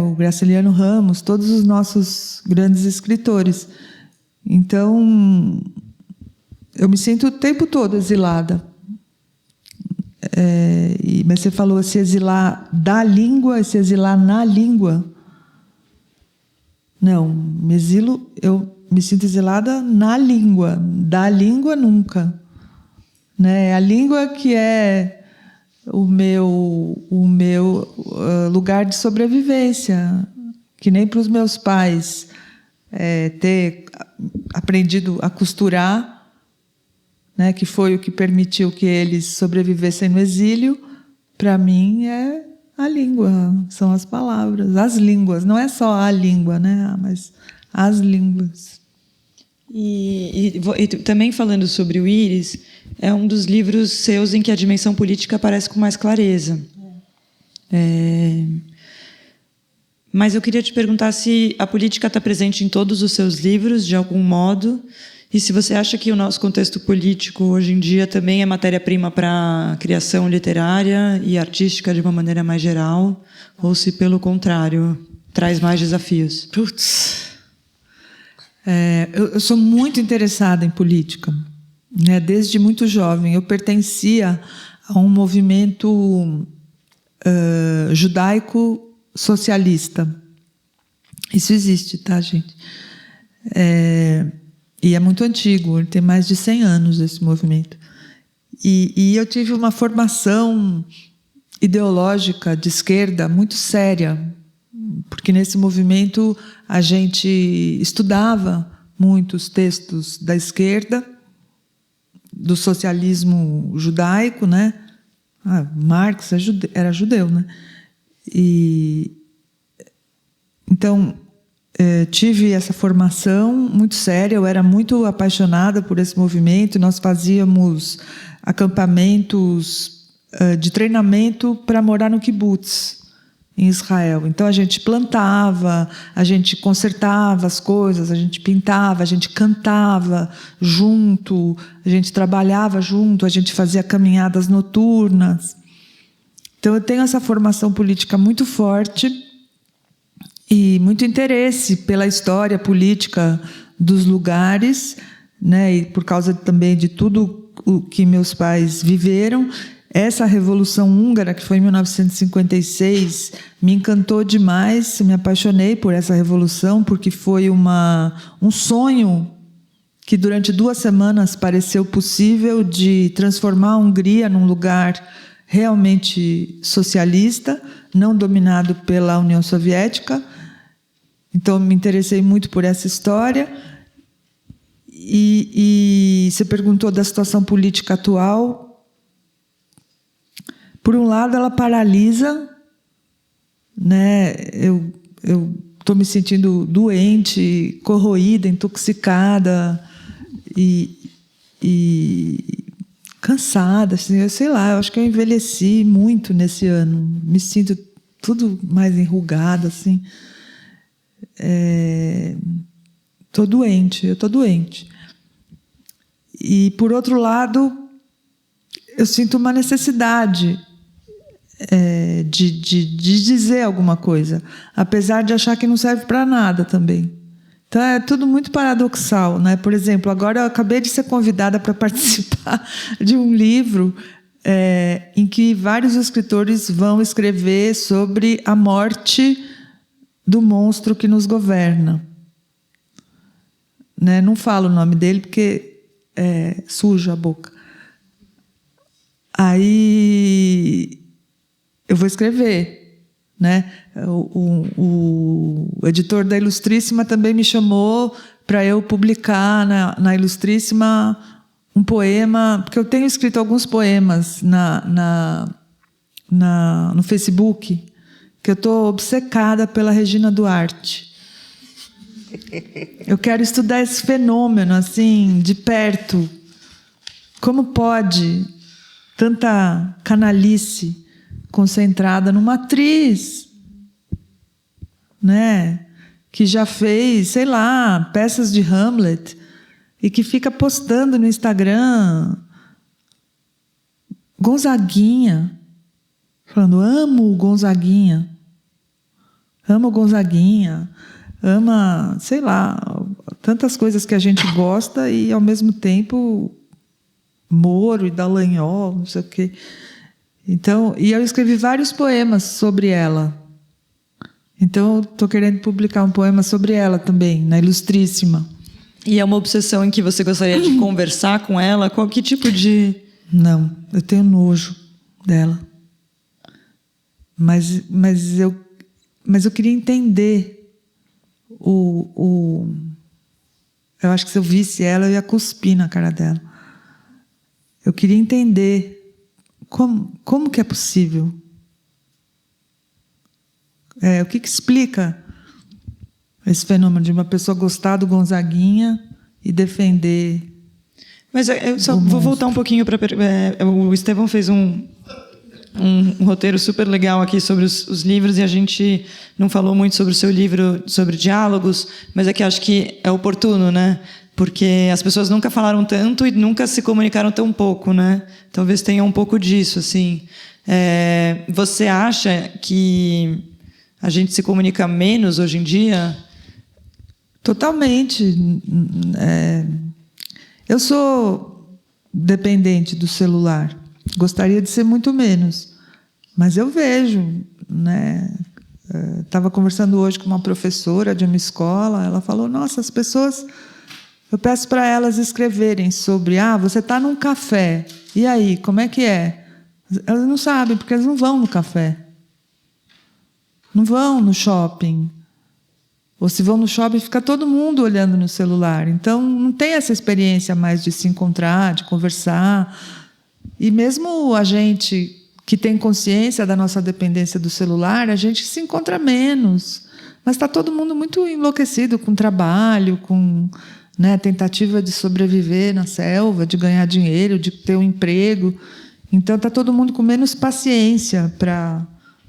o Graciliano Ramos, todos os nossos grandes escritores. Então, eu me sinto o tempo todo exilada. Mas você falou se exilar da língua e se exilar na língua. Não, eu me sinto exilada na língua, da língua nunca. A língua que é o meu lugar de sobrevivência, que nem para os meus pais ter aprendido a costurar, que foi o que permitiu que eles sobrevivessem no exílio, para mim é a língua, são as palavras, as línguas, não é só a língua, mas as línguas. E também falando sobre o Íris, é um dos livros seus em que a dimensão política aparece com mais clareza. Mas eu queria te perguntar se a política está presente em todos os seus livros, de algum modo, E se você acha que o nosso contexto político hoje em dia também é matéria-prima para a criação literária e artística de uma maneira mais geral, ou se, pelo contrário, traz mais desafios? Putz. Eu sou muito interessada em política, né? Desde muito jovem. Eu pertencia a um movimento judaico-socialista. Isso existe, tá, gente? E é muito antigo, tem mais de 100 anos esse movimento. E eu tive uma formação ideológica de esquerda muito séria, porque nesse movimento a gente estudava muitos textos da esquerda, do socialismo judaico, né? Marx era judeu, né? Então, tive essa formação muito séria, eu era muito apaixonada por esse movimento, nós fazíamos acampamentos de treinamento para morar no kibbutz, em Israel. Então, a gente plantava, a gente consertava as coisas, a gente pintava, a gente cantava junto, a gente trabalhava junto, a gente fazia caminhadas noturnas. Então, eu tenho essa formação política muito forte e muito interesse pela história política dos lugares, né? E por causa também de tudo o que meus pais viveram. Essa Revolução Húngara, que foi em 1956, me encantou demais, me apaixonei por essa revolução, porque foi um sonho que durante 2 semanas pareceu possível de transformar a Hungria num lugar realmente socialista, não dominado pela União Soviética. Então, me interessei muito por essa história. E você perguntou da situação política atual. Por um lado, ela paralisa, né? Eu estou me sentindo doente, corroída, intoxicada e cansada. Assim, eu sei lá, eu acho que eu envelheci muito nesse ano. Me sinto tudo mais enrugada, assim. Eu estou doente. E, por outro lado, eu sinto uma necessidade de dizer alguma coisa, apesar de achar que não serve para nada também. Então, é tudo muito paradoxal, né? Por exemplo, agora eu acabei de ser convidada para participar de um livro em que vários escritores vão escrever sobre a morte do monstro que nos governa. Né? Não falo o nome dele porque suja a boca. Aí eu vou escrever, né? O editor da Ilustríssima também me chamou para eu publicar na Ilustríssima um poema, porque eu tenho escrito alguns poemas no Facebook, que eu estou obcecada pela Regina Duarte. Eu quero estudar esse fenômeno assim de perto. Como pode tanta canalice concentrada numa atriz, né? Que já fez, sei lá, peças de Hamlet e que fica postando no Instagram Gonzaguinha, falando, amo Gonzaguinha, ama, sei lá, tantas coisas que a gente gosta e, ao mesmo tempo, Moro e Dallagnol, não sei o quê. Então, e eu escrevi vários poemas sobre ela. Então, estou querendo publicar um poema sobre ela também, na Ilustríssima. E é uma obsessão em que você gostaria de conversar com ela? Qual que tipo de... Não, eu tenho nojo dela. Mas eu queria entender eu acho que se eu visse ela, eu ia cuspir na cara dela. Eu queria entender como que é possível. O que explica esse fenômeno de uma pessoa gostar do Gonzaguinha e defender. Mas eu só vou voltar um pouquinho para... o Estevão fez um roteiro super legal aqui sobre os livros, e a gente não falou muito sobre o seu livro, sobre diálogos, mas é que acho que é oportuno, né? porque as pessoas nunca falaram tanto e nunca se comunicaram tão pouco, né? Talvez tenha um pouco disso, assim. Você acha que a gente se comunica menos hoje em dia? Totalmente. Eu sou dependente do celular. Gostaria de ser muito menos. Mas eu vejo, né? Estava conversando hoje com uma professora de uma escola. Ela falou, nossa, as pessoas... Eu peço para elas escreverem sobre... você está num café. E aí, como é que é? Elas não sabem, porque elas não vão no café. Não vão no shopping. Ou se vão no shopping, fica todo mundo olhando no celular. Então, não tem essa experiência mais de se encontrar, de conversar. E mesmo a gente que tem consciência da nossa dependência do celular, a gente se encontra menos. Mas está todo mundo muito enlouquecido com trabalho, com tentativa de sobreviver na selva, de ganhar dinheiro, de ter um emprego. Então, está todo mundo com menos paciência para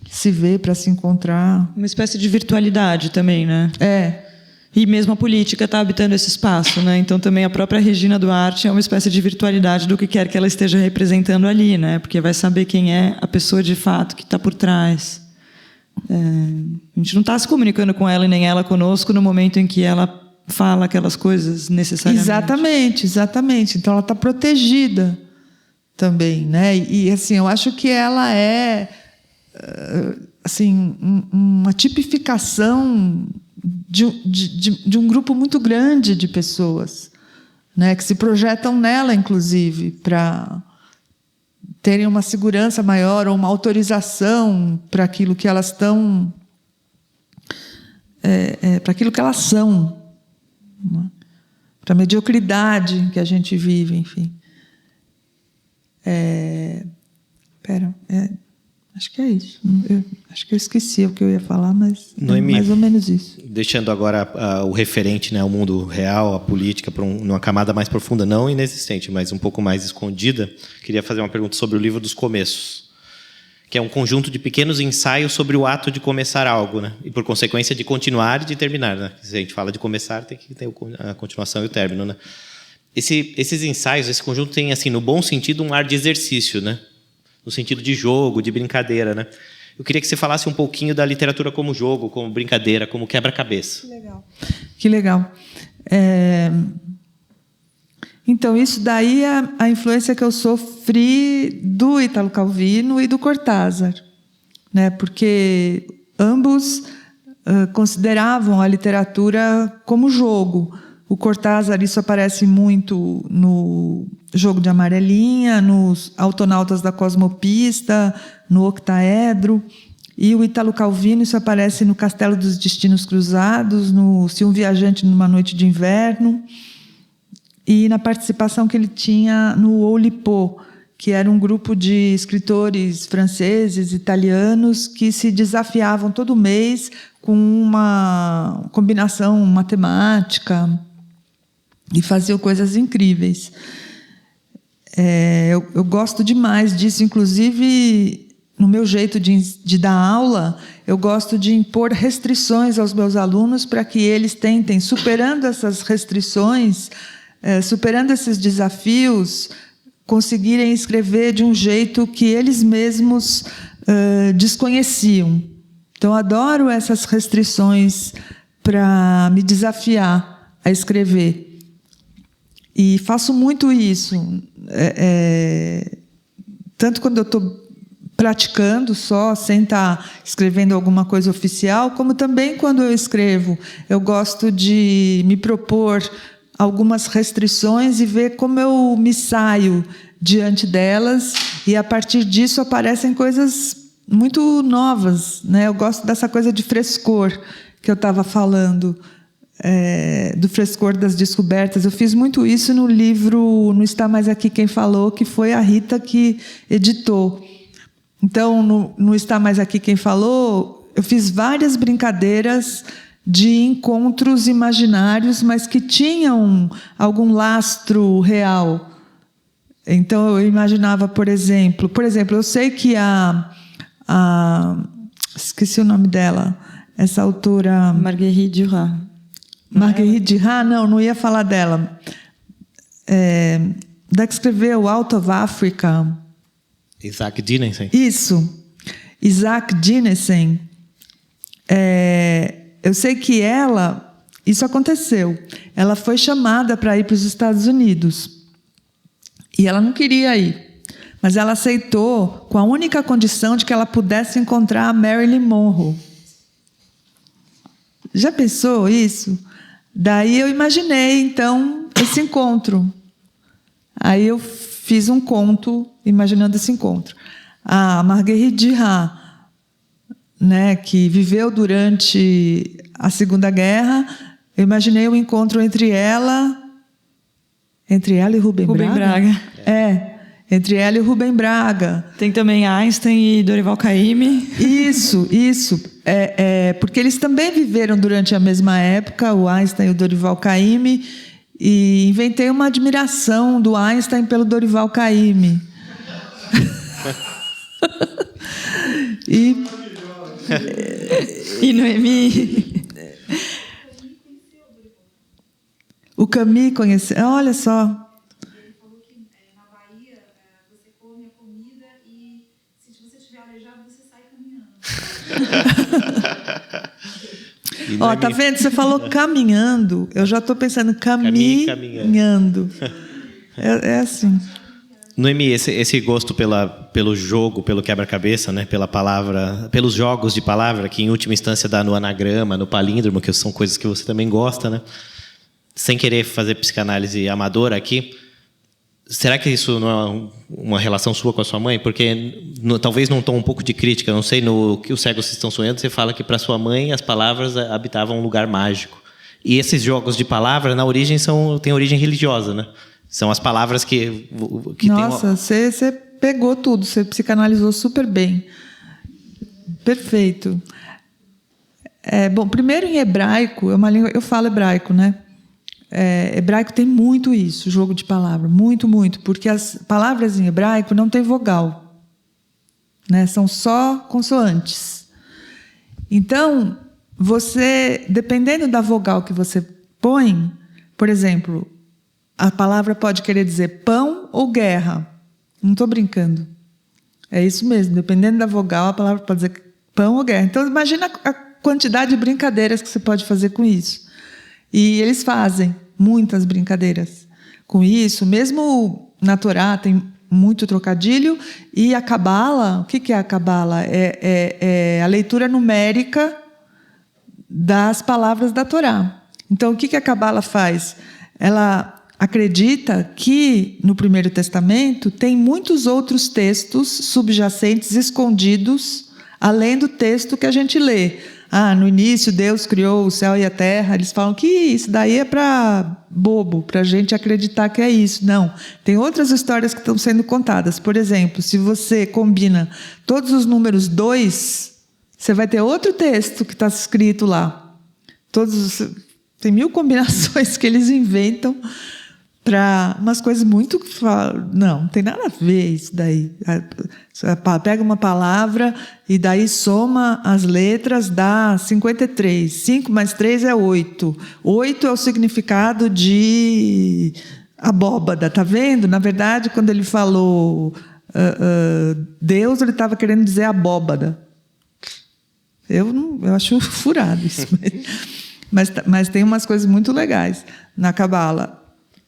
se ver, para se encontrar. Uma espécie de virtualidade também, né? E mesmo a política está habitando esse espaço, né? Então também a própria Regina Duarte é uma espécie de virtualidade do que quer que ela esteja representando ali, né? Porque vai saber quem é a pessoa de fato que está por trás. A gente não está se comunicando com ela e nem ela conosco no momento em que ela fala aquelas coisas necessariamente. Exatamente. Então ela está protegida também, né? E assim, eu acho que ela é assim, uma tipificação de um grupo muito grande de pessoas, né, que se projetam nela, inclusive, para terem uma segurança maior ou uma autorização para aquilo que elas estão, para aquilo que elas são, né? Para a mediocridade que a gente vive, enfim. Acho que é isso. Acho que eu esqueci o que eu ia falar, mas Noemi, mais ou menos isso. Deixando agora o referente, né, ao mundo real, a política, para uma camada mais profunda, não inexistente, mas um pouco mais escondida, queria fazer uma pergunta sobre o livro dos começos, que é um conjunto de pequenos ensaios sobre o ato de começar algo, né? E, por consequência, de continuar e de terminar. Né? Se a gente fala de começar, tem que ter a continuação e o término. Né? Esses ensaios, esse conjunto tem, assim, no bom sentido, um ar de exercício, né? No sentido de jogo, de brincadeira, né? Eu queria que você falasse um pouquinho da literatura como jogo, como brincadeira, como quebra-cabeça. Que legal. Então, isso daí é a influência que eu sofri do Italo Calvino e do Cortázar, né? Porque ambos consideravam a literatura como jogo. O Cortázar, isso aparece muito no Jogo de Amarelinha, nos Autonautas da Cosmopista, no Octaedro. E o Italo Calvino, isso aparece no Castelo dos Destinos Cruzados, no Se um Viajante numa Noite de Inverno, e na participação que ele tinha no Oulipo, que era um grupo de escritores franceses, italianos, que se desafiavam todo mês com uma combinação matemática e faziam coisas incríveis. Eu gosto demais disso, inclusive no meu jeito de dar aula, eu gosto de impor restrições aos meus alunos para que eles tentem, superando essas restrições, superando esses desafios, conseguirem escrever de um jeito que eles mesmos desconheciam. Então, adoro essas restrições para me desafiar a escrever. E faço muito isso, tanto quando eu estou praticando só, sem estar escrevendo alguma coisa oficial, como também quando eu escrevo. Eu gosto de me propor algumas restrições e ver como eu me saio diante delas, e a partir disso aparecem coisas muito novas, né? Eu gosto dessa coisa de frescor que eu estava falando, do frescor das descobertas. Eu fiz muito isso no livro Não Está Mais Aqui Quem Falou, que foi a Rita que editou. Então, no Não Está Mais Aqui Quem Falou, eu fiz várias brincadeiras de encontros imaginários, mas que tinham algum lastro real. Então, eu imaginava, por exemplo, eu sei que esqueci o nome dela, essa autora... Marguerite Duras. Marguerite Duras, não ia falar dela. Da que escreveu Out of Africa. Isaac Dinesen. Isso. Isaac Dinesen. Eu sei que isso aconteceu. Ela foi chamada para ir para os Estados Unidos. E ela não queria ir. Mas ela aceitou com a única condição de que ela pudesse encontrar a Marilyn Monroe. Já pensou isso? Daí eu imaginei, então, esse encontro. Aí eu fiz um conto imaginando esse encontro. A Marguerite Duras, né, que viveu durante a Segunda Guerra, eu imaginei um encontro entre ela e Rubem Braga. Entre ela e Rubem Braga. Tem também Einstein e Dorival Caymmi. Isso. Porque eles também viveram durante a mesma época, o Einstein e o Dorival Caymmi, e inventei uma admiração do Einstein pelo Dorival Caymmi. E Noemi. O Camus conheceu. Olha só. Ó, tá vendo? Você falou caminhando. Eu já estou pensando caminhando. É assim. Noemi, esse gosto pelo jogo, pelo quebra-cabeça, né? Pela palavra, pelos jogos de palavra, que em última instância dá no anagrama, no palíndromo, que são coisas que você também gosta, né? Sem querer fazer psicanálise amadora aqui, será que isso não é uma relação sua com a sua mãe? Porque talvez num tom um pouco de crítica, não sei, no que os cegos estão sonhando, você fala que para sua mãe as palavras habitavam um lugar mágico. E esses jogos de palavra, na origem, têm origem religiosa, né? São as palavras que Nossa, você pegou tudo, você psicanalizou super bem. Perfeito. Bom, primeiro em hebraico, é uma língua, eu falo hebraico, né? Hebraico tem muito isso, jogo de palavra, muito, porque as palavras em hebraico não tem vogal, né? São só consoantes. Então, você, dependendo da vogal que você põe, por exemplo, a palavra pode querer dizer pão ou guerra. Não estou brincando. É isso mesmo, dependendo da vogal, a palavra pode dizer pão ou guerra. Então, imagina a quantidade de brincadeiras que você pode fazer com isso. E eles fazem muitas brincadeiras com isso. Mesmo na Torá tem muito trocadilho. E a Cabala, o que é a Cabala? É a leitura numérica das palavras da Torá. Então, o que a Cabala faz? Ela acredita que no Primeiro Testamento tem muitos outros textos subjacentes, escondidos, além do texto que a gente lê. No início Deus criou o céu e a terra. Eles falam que isso daí é para bobo, para a gente acreditar que é isso. Não, tem outras histórias que estão sendo contadas. Por exemplo, se você combina todos os números 2, você vai ter outro texto que está escrito lá. Tem 1000 combinações que eles inventam para umas coisas muito... Não tem nada a ver isso daí. Pega uma palavra e daí soma as letras, dá 53. 5 mais 3 é 8. 8 é o significado de abóbada, tá vendo? Na verdade, quando ele falou Deus, ele estava querendo dizer abóbada. Eu acho furado isso. Mas tem umas coisas muito legais na Cabala.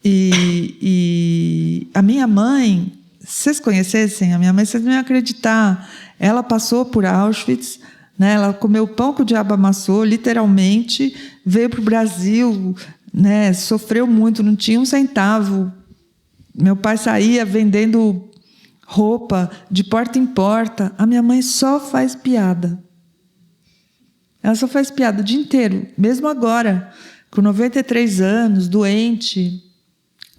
E a minha mãe, se vocês conhecessem a minha mãe, vocês não iam acreditar. Ela passou por Auschwitz, né? Ela comeu o pão que o diabo amassou, literalmente, veio para o Brasil, né? Sofreu muito, não tinha um centavo. Meu pai saía vendendo roupa de porta em porta. A minha mãe só faz piada. Ela só faz piada o dia inteiro, mesmo agora, com 93 anos, doente.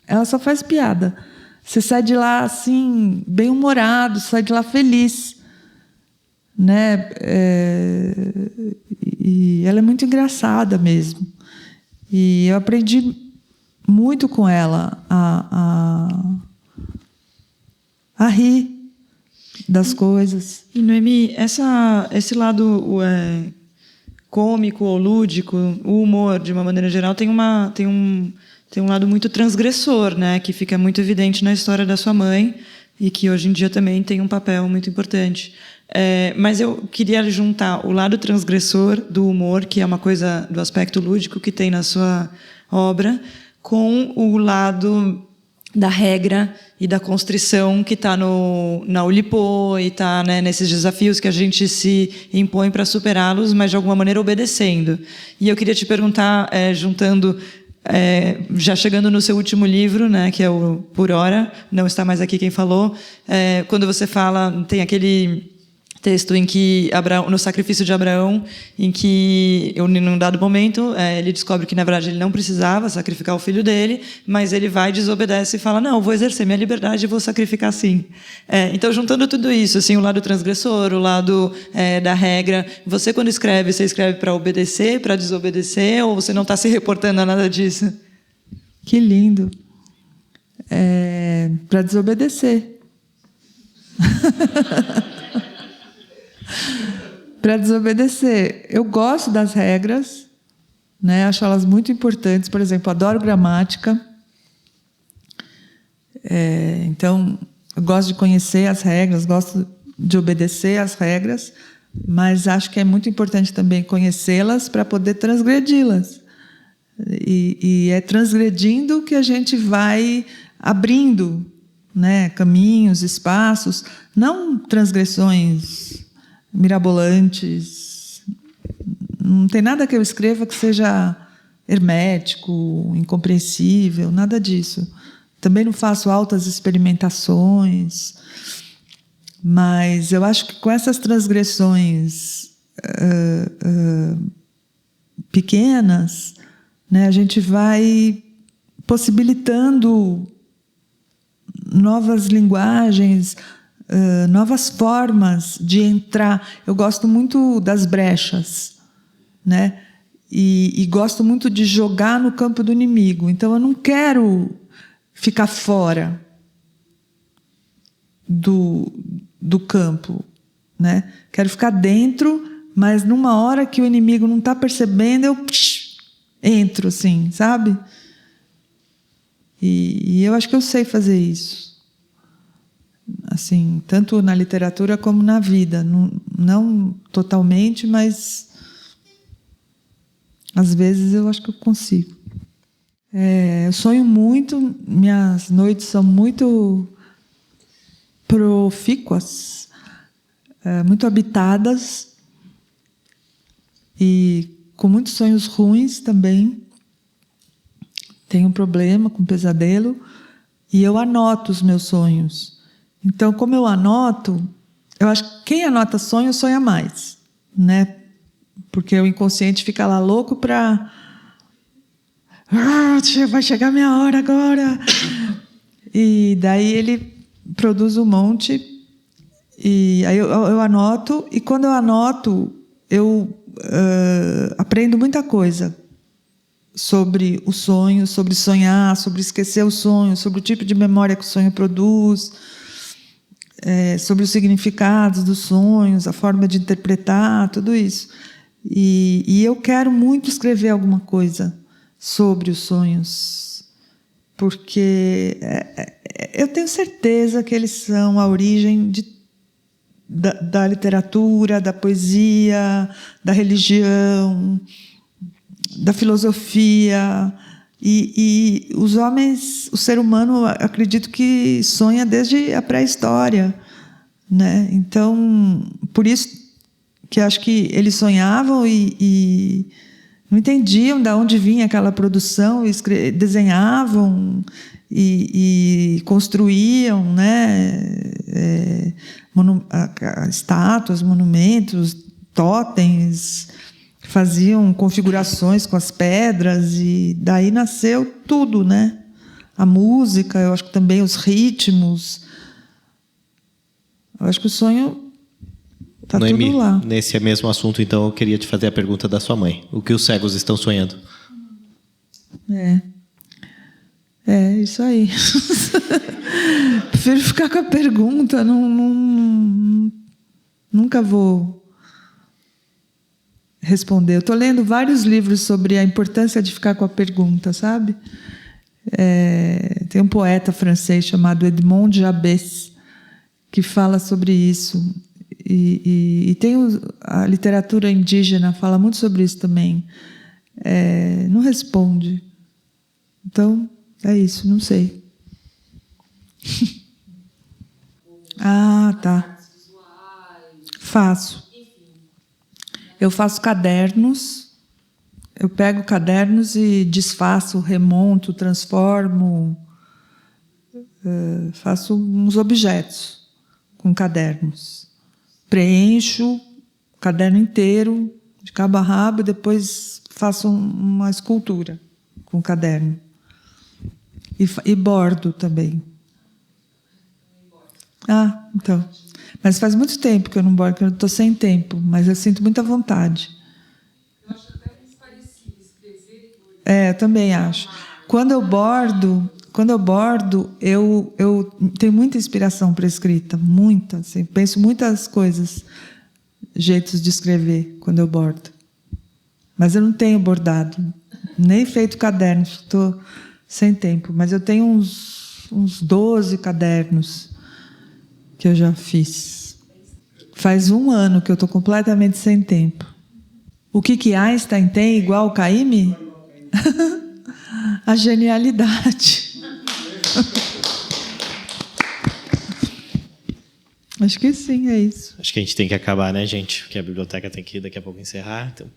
Ela só faz piada. Você sai de lá assim, bem-humorado, sai de lá feliz, né? E ela é muito engraçada mesmo. E eu aprendi muito com ela a rir das coisas. E Noemi, esse lado cômico ou lúdico, o humor, de uma maneira geral, tem um lado muito transgressor, né, que fica muito evidente na história da sua mãe e que hoje em dia também tem um papel muito importante. Mas eu queria juntar o lado transgressor do humor, que é uma coisa do aspecto lúdico que tem na sua obra, com o lado da regra e da constrição que está na Oulipo e está, né, nesses desafios que a gente se impõe para superá-los, mas de alguma maneira obedecendo. E eu queria te perguntar, juntando, já chegando no seu último livro, né, que é o Por Hora, não está mais aqui quem falou, quando você fala, tem aquele texto em que no sacrifício de Abraão, em que, em um dado momento, ele descobre que, na verdade, ele não precisava sacrificar o filho dele, mas ele vai, desobedece e fala, não, vou exercer minha liberdade e vou sacrificar sim. Então, juntando tudo isso, assim, o lado transgressor, o lado da regra, você, quando escreve, você escreve para obedecer, para desobedecer, ou você não está se reportando a nada disso? Que lindo. Para desobedecer. Para desobedecer. Eu gosto das regras, né? Acho elas muito importantes. Por exemplo, adoro gramática. Então, eu gosto de conhecer as regras, gosto de obedecer às regras, mas acho que é muito importante também conhecê-las para poder transgredi-las. E é transgredindo que a gente vai abrindo, né, caminhos, espaços, não transgressões mirabolantes. Não tem nada que eu escreva que seja hermético, incompreensível, nada disso. Também não faço altas experimentações, mas eu acho que com essas transgressões pequenas, né, a gente vai possibilitando novas linguagens, novas formas de entrar. Eu gosto muito das brechas, né? E gosto muito de jogar no campo do inimigo. Então, eu não quero ficar fora do campo, né? Quero ficar dentro, mas numa hora que o inimigo não está percebendo, eu entro, assim, sabe? E eu acho que eu sei fazer isso. Assim, tanto na literatura como na vida. Não totalmente, mas às vezes eu acho que eu consigo. Eu sonho muito, minhas noites são muito profícuas, muito habitadas e com muitos sonhos ruins também. Tenho um problema com pesadelo e eu anoto os meus sonhos. Então, como eu anoto, eu acho que quem anota sonho, sonha mais, né? Porque o inconsciente fica lá louco para... vai chegar a minha hora agora! E daí ele produz um monte, e aí eu anoto, e quando eu anoto, eu aprendo muita coisa sobre o sonho, sobre sonhar, sobre esquecer o sonho, sobre o tipo de memória que o sonho produz, sobre os significados dos sonhos, a forma de interpretar, tudo isso. E eu quero muito escrever alguma coisa sobre os sonhos, porque eu tenho certeza que eles são a origem da literatura, da poesia, da religião, da filosofia. E os homens, o ser humano, acredito que sonha desde a pré-história, né? Então, por isso que acho que eles sonhavam e não entendiam de onde vinha aquela produção, desenhavam e construíam, né? Estátuas, monumentos, totens, faziam configurações com as pedras e daí nasceu tudo, né? A música, eu acho que também os ritmos. Eu acho que o sonho está tudo lá. Nesse mesmo assunto, então, eu queria te fazer a pergunta da sua mãe. O que os cegos estão sonhando? Isso aí. Prefiro ficar com a pergunta, nunca vou responder. Eu estou lendo vários livros sobre a importância de ficar com a pergunta, sabe? Tem um poeta francês chamado Edmond Jabès que fala sobre isso. E tem a literatura indígena fala muito sobre isso também. Não responde. Então, é isso, não sei. Ah, tá. Faço. Eu faço cadernos. Eu pego cadernos e desfaço, remonto, transformo. Faço uns objetos com cadernos. Preencho o caderno inteiro, de cabo a rabo, e depois faço uma escultura com o caderno. E bordo também. Ah, então. Mas faz muito tempo que eu não bordo, que eu estou sem tempo, mas eu sinto muita vontade. Eu acho até mais parecido escrever e bordar. Eu também acho. Quando eu bordo, eu tenho muita inspiração para escrita, muita. Assim, penso muitas coisas, jeitos de escrever quando eu bordo. Mas eu não tenho bordado, nem feito caderno, estou sem tempo. Mas eu tenho uns 12 cadernos que eu já fiz. Faz 1 ano que eu estou completamente sem tempo. O que Einstein tem igual o Caymmi? A genialidade. Acho que sim, é isso. Acho que a gente tem que acabar, né, gente? Porque a biblioteca tem que daqui a pouco encerrar. Então...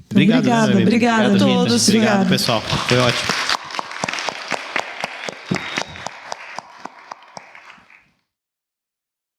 Obrigada, né, obrigada a Rita. todos. Obrigado, pessoal. Foi ótimo.